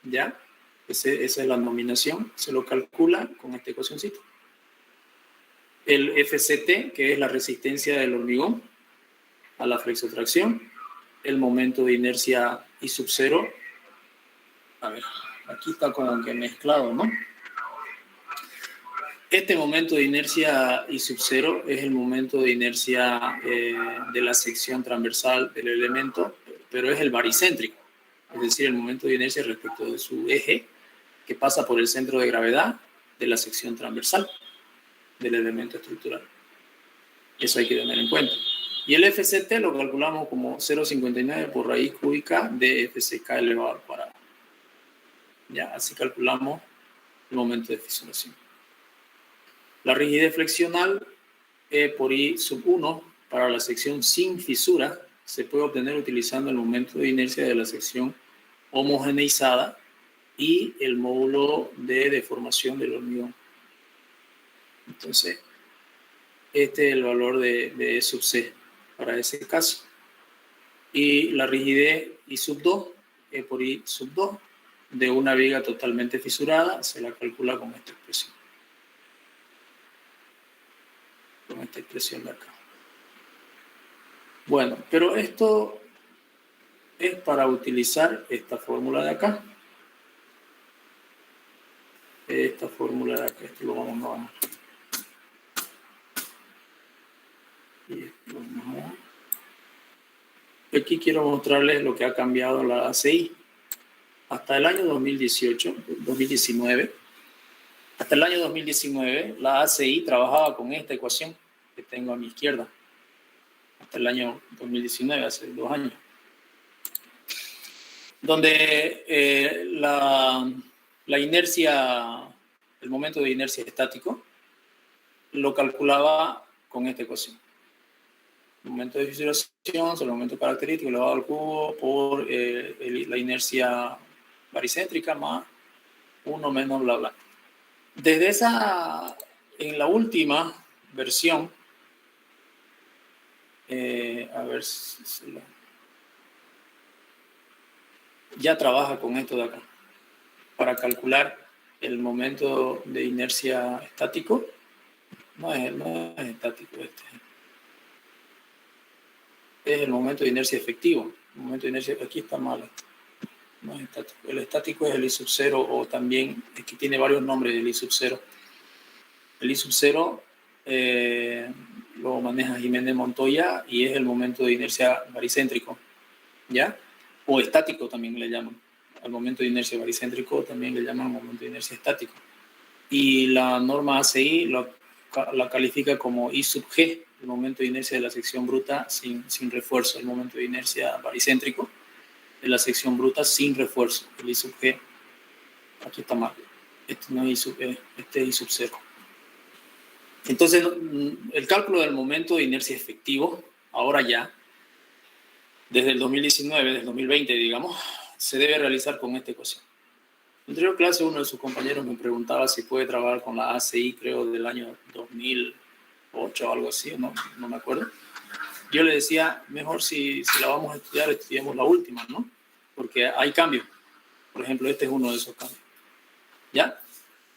¿ya? Esa es la nominación, se lo calcula con esta ecuacióncita. El FCT, que es la resistencia del hormigón a la flexotracción. El momento de inercia I sub 0. A ver, aquí está como que mezclado, ¿no? Este momento de inercia I sub 0 es el momento de inercia de la sección transversal del elemento, pero es el baricéntrico, es decir, el momento de inercia respecto de su eje, que pasa por el centro de gravedad de la sección transversal del elemento estructural. Eso hay que tener en cuenta. Y el FCT lo calculamos como 0,59 por raíz cúbica de FCK elevado al cuadrado. Ya, así calculamos el momento de fisuración. La rigidez flexional E por I sub 1 para la sección sin fisura se puede obtener utilizando el momento de inercia de la sección homogeneizada y el módulo de deformación del hormigón. Entonces, este es el valor de E sub C para ese caso. Y la rigidez I sub 2, E por I sub 2, de una viga totalmente fisurada, se la calcula con esta expresión. Con esta expresión de acá. Bueno, pero esto es para utilizar esta fórmula de acá. Esta fórmula de acá, esto lo vamos a bajar. Y esto lo vamos a bajar. Aquí quiero mostrarles lo que ha cambiado la ACI. Hasta el año 2019, hasta el año 2019, la ACI trabajaba con esta ecuación que tengo a mi izquierda. Hasta el año 2019, hace 2 años. Donde la inercia, el momento de inercia estático, lo calculaba con esta ecuación. El momento de fisuración sobre el momento característico elevado al cubo por la inercia baricéntrica más 1 menos bla bla. Desde esa, en la última versión, a ver si ya trabaja con esto de acá para calcular el momento de inercia estático. No es estático este. Es el momento de inercia efectivo. El momento de inercia, aquí está mal. No es estático. El estático es el I sub 0 o también, es que tiene varios nombres del I sub 0. El I sub 0 lo maneja Jiménez Montoya y es el momento de inercia baricéntrico, ¿ya? O estático también le llaman. Al momento de inercia baricéntrico también le llaman momento de inercia estático. Y la norma ACI la califica como I sub G, el momento de inercia de la sección bruta sin refuerzo, el momento de inercia baricéntrico de la sección bruta sin refuerzo, el I sub G. Aquí está mal. Este no es I sub E, este es I sub 0. Entonces, el cálculo del momento de inercia efectivo, ahora ya, desde el 2019, desde el 2020, digamos, se debe realizar con esta ecuación. En la anterior clase, uno de sus compañeros me preguntaba si puede trabajar con la ACI, creo, del año 2008 o algo así, no me acuerdo. Yo le decía, mejor si la vamos a estudiar, estudiemos la última, ¿no? Porque hay cambios. Por ejemplo, este es uno de esos cambios. ¿Ya?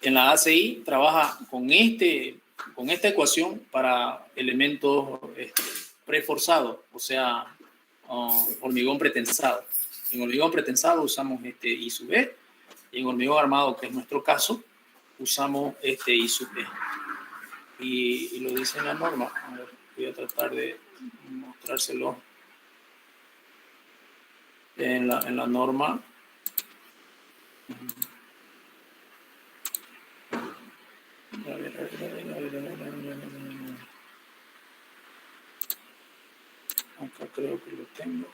En la ACI trabaja con esta ecuación para elementos preforzados, o sea, hormigón pretensado. En hormigón pretensado usamos este I sub E, y en hormigón armado, que es nuestro caso, usamos este I sub E. Y lo dice en la norma. A ver, voy a tratar de mostrárselo en la norma. A ver. Acá creo que lo tengo.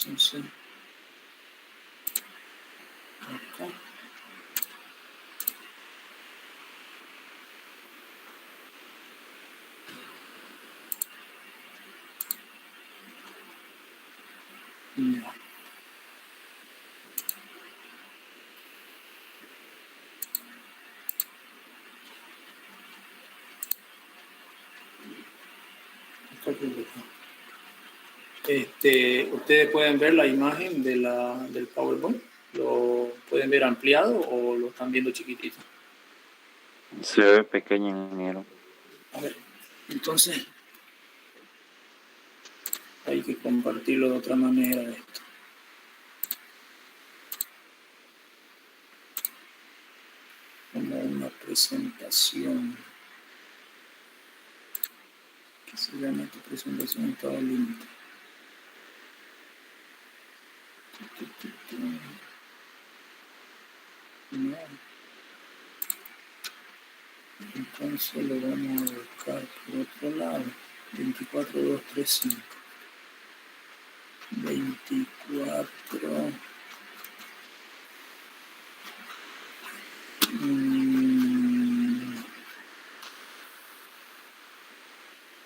Entonces, acá. Ya. Ustedes pueden ver la imagen del PowerPoint. ¿Lo pueden ver ampliado o lo están viendo chiquitito? Se ve pequeño, ingeniero. A ver, entonces hay que compartirlo de otra manera esto. presentación. ¿Qué se llama tu presentación en estado límite? No. Entonces lo vamos a buscar por otro lado. 24.235. 24.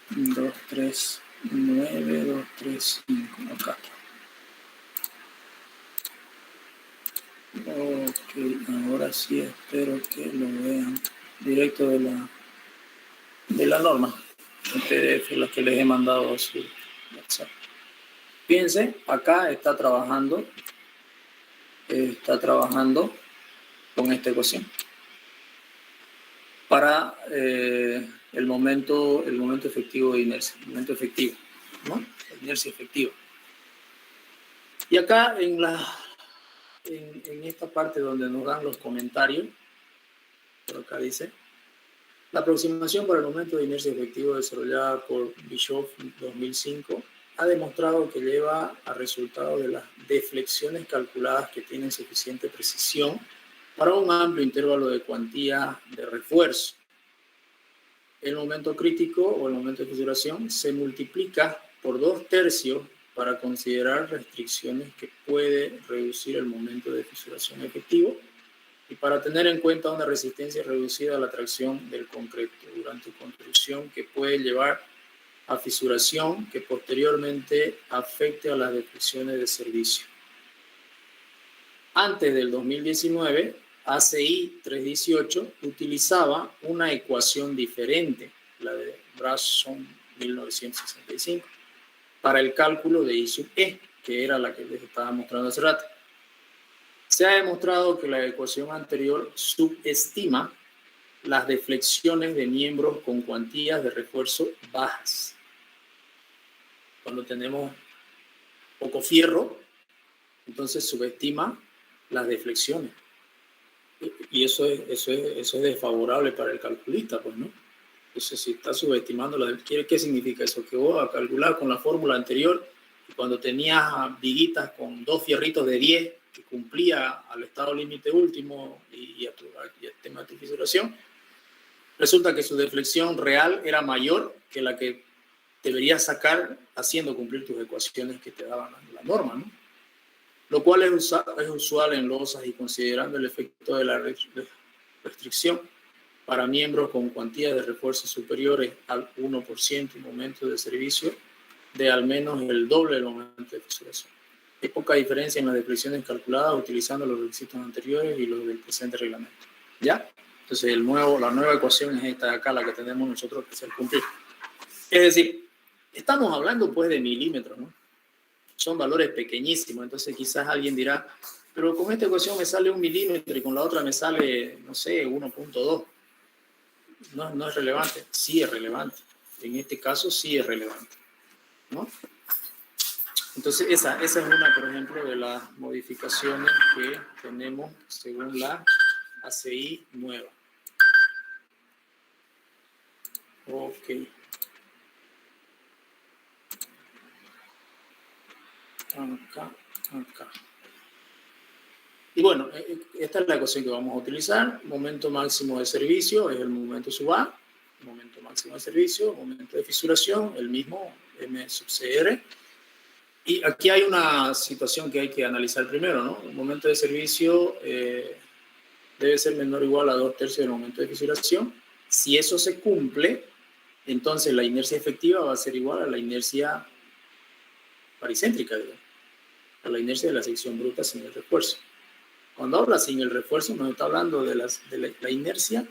239, 235. Acá. Ok, ahora sí espero que lo vean directo de la norma. En PDF, la que les he mandado a su WhatsApp. Fíjense, acá está trabajando con esta ecuación para el momento efectivo de inercia, el momento efectivo, ¿no? La inercia efectiva. Y acá en esta parte donde nos dan los comentarios, por acá dice, la aproximación para el momento de inercia efectivo desarrollada por Bischoff 2005 ha demostrado que lleva a resultado de las deflexiones calculadas que tienen suficiente precisión para un amplio intervalo de cuantía de refuerzo. El momento crítico o el momento de fisuración se multiplica por 2/3 para considerar restricciones que puede reducir el momento de fisuración efectivo y para tener en cuenta una resistencia reducida a la tracción del concreto durante construcción que puede llevar a fisuración que posteriormente afecte a las deflexiones de servicio. Antes del 2019, ACI 318 utilizaba una ecuación diferente, la de Brasson 1965, para el cálculo de I sub E, que era la que les estaba mostrando hace rato. Se ha demostrado que la ecuación anterior subestima las deflexiones de miembros con cuantías de refuerzo bajas. Cuando tenemos poco fierro, entonces subestima las deflexiones. Y eso es desfavorable para el calculista, pues, ¿no? Entonces, si está subestimando ¿qué significa eso? Que vos a calcular con la fórmula anterior, cuando tenías viguitas con 2 fierritos de 10, que cumplía al estado límite último y al tema de tu fisuración, resulta que su deflexión real era mayor que la que deberías sacar haciendo cumplir tus ecuaciones que te daban la norma, ¿no? Lo cual es usual en losas y considerando el efecto de la restricción para miembros con cuantías de refuerzo superiores al 1% en momento de servicio de al menos el doble del momento de fisuración. Hay poca diferencia en las deflexiones calculadas utilizando los requisitos anteriores y los del presente reglamento. ¿Ya? Entonces la nueva ecuación es esta de acá, la que tenemos nosotros que hacer cumplir. Es decir, estamos hablando pues de milímetros, ¿no? Son valores pequeñísimos, entonces quizás alguien dirá, pero con esta ecuación me sale 1 milímetro y con la otra me sale, no sé, 1.2. No es relevante. Sí es relevante. En este caso sí es relevante, ¿no? Entonces esa es una, por ejemplo, de las modificaciones que tenemos según la ACI nueva. Ok. Acá. Y bueno, esta es la ecuación que vamos a utilizar. Momento máximo de servicio es el momento sub A. Momento máximo de servicio, momento de fisuración, el mismo M sub CR. Y aquí hay una situación que hay que analizar primero, ¿no? El momento de servicio debe ser menor o igual a 2/3 del momento de fisuración. Si eso se cumple, entonces la inercia efectiva va a ser igual a la inercia baricéntrica, digamos, a la inercia de la sección bruta sin el refuerzo. Cuando habla sin el refuerzo nos está hablando de la inercia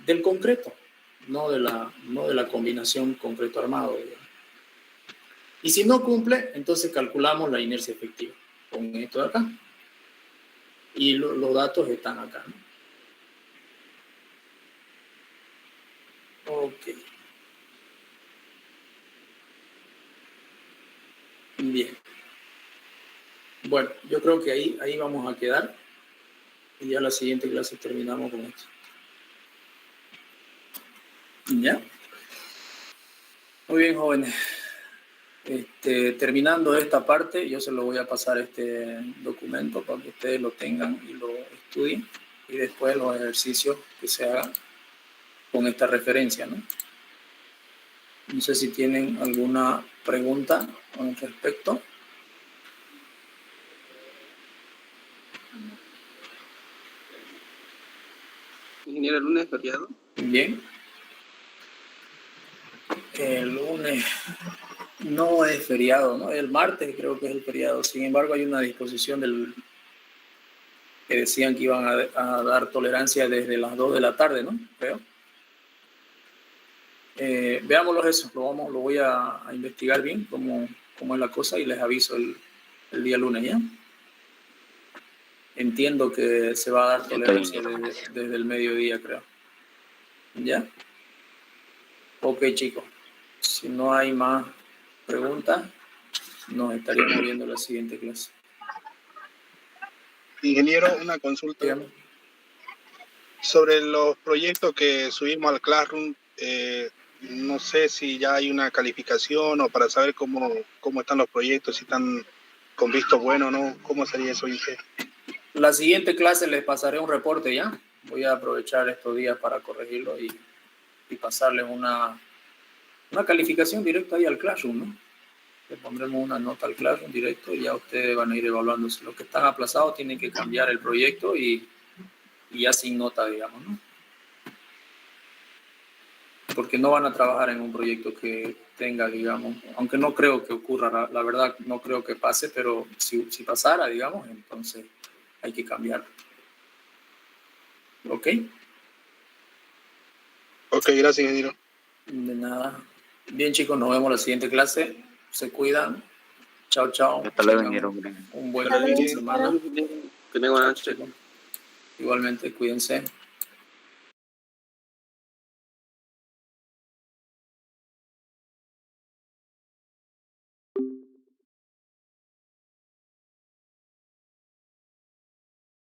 del concreto, no de la combinación concreto-armado, digamos. Y si no cumple, entonces calculamos la inercia efectiva con esto de acá. Y los datos están acá, ¿no? Ok. Bien. Bueno, yo creo que ahí vamos a quedar. Y ya la siguiente clase terminamos con esto. ¿Ya? Muy bien, jóvenes. Terminando esta parte, yo se lo voy a pasar este documento para que ustedes lo tengan y lo estudien. Y después los ejercicios que se hagan con esta referencia, ¿no? No sé si tienen alguna pregunta con respecto. Ingeniero, ¿el lunes es feriado? Bien. El lunes no es feriado, ¿no? El martes creo que es el feriado. Sin embargo, hay una disposición que decían que iban a dar tolerancia desde las 2 de la tarde, ¿no? Creo. Veámoslo eso. Lo voy a investigar bien cómo es la cosa y les aviso el día lunes, ¿ya? Entiendo que se va a dar tolerancia desde el mediodía, creo. ¿Ya? Ok, chicos. Si no hay más preguntas, nos estaríamos viendo en la siguiente clase. Ingeniero, una consulta. Dígame. Sobre los proyectos que subimos al Classroom, no sé si ya hay una calificación o para saber cómo están los proyectos, si están con visto bueno o no. ¿Cómo sería eso, Inge? La siguiente clase les pasaré un reporte, ¿ya? Voy a aprovechar estos días para corregirlo y pasarles una calificación directa ahí al Classroom, ¿no? Le pondremos una nota al Classroom directo y ya ustedes van a ir evaluando. Si los que están aplazados tienen que cambiar el proyecto y ya sin nota, digamos, ¿no? Porque no van a trabajar en un proyecto que tenga, digamos, aunque no creo que ocurra, la verdad no creo que pase, pero si pasara, digamos, entonces hay que cambiar. ¿Ok? Ok, gracias, ingeniero. De nada. Bien, chicos, nos vemos en la siguiente clase. Se cuidan. Chao, chao. Hasta luego, Tengan ingeniero. un buen Hasta luego. fin de semana. Que tengan buenas noches. Igualmente, cuídense.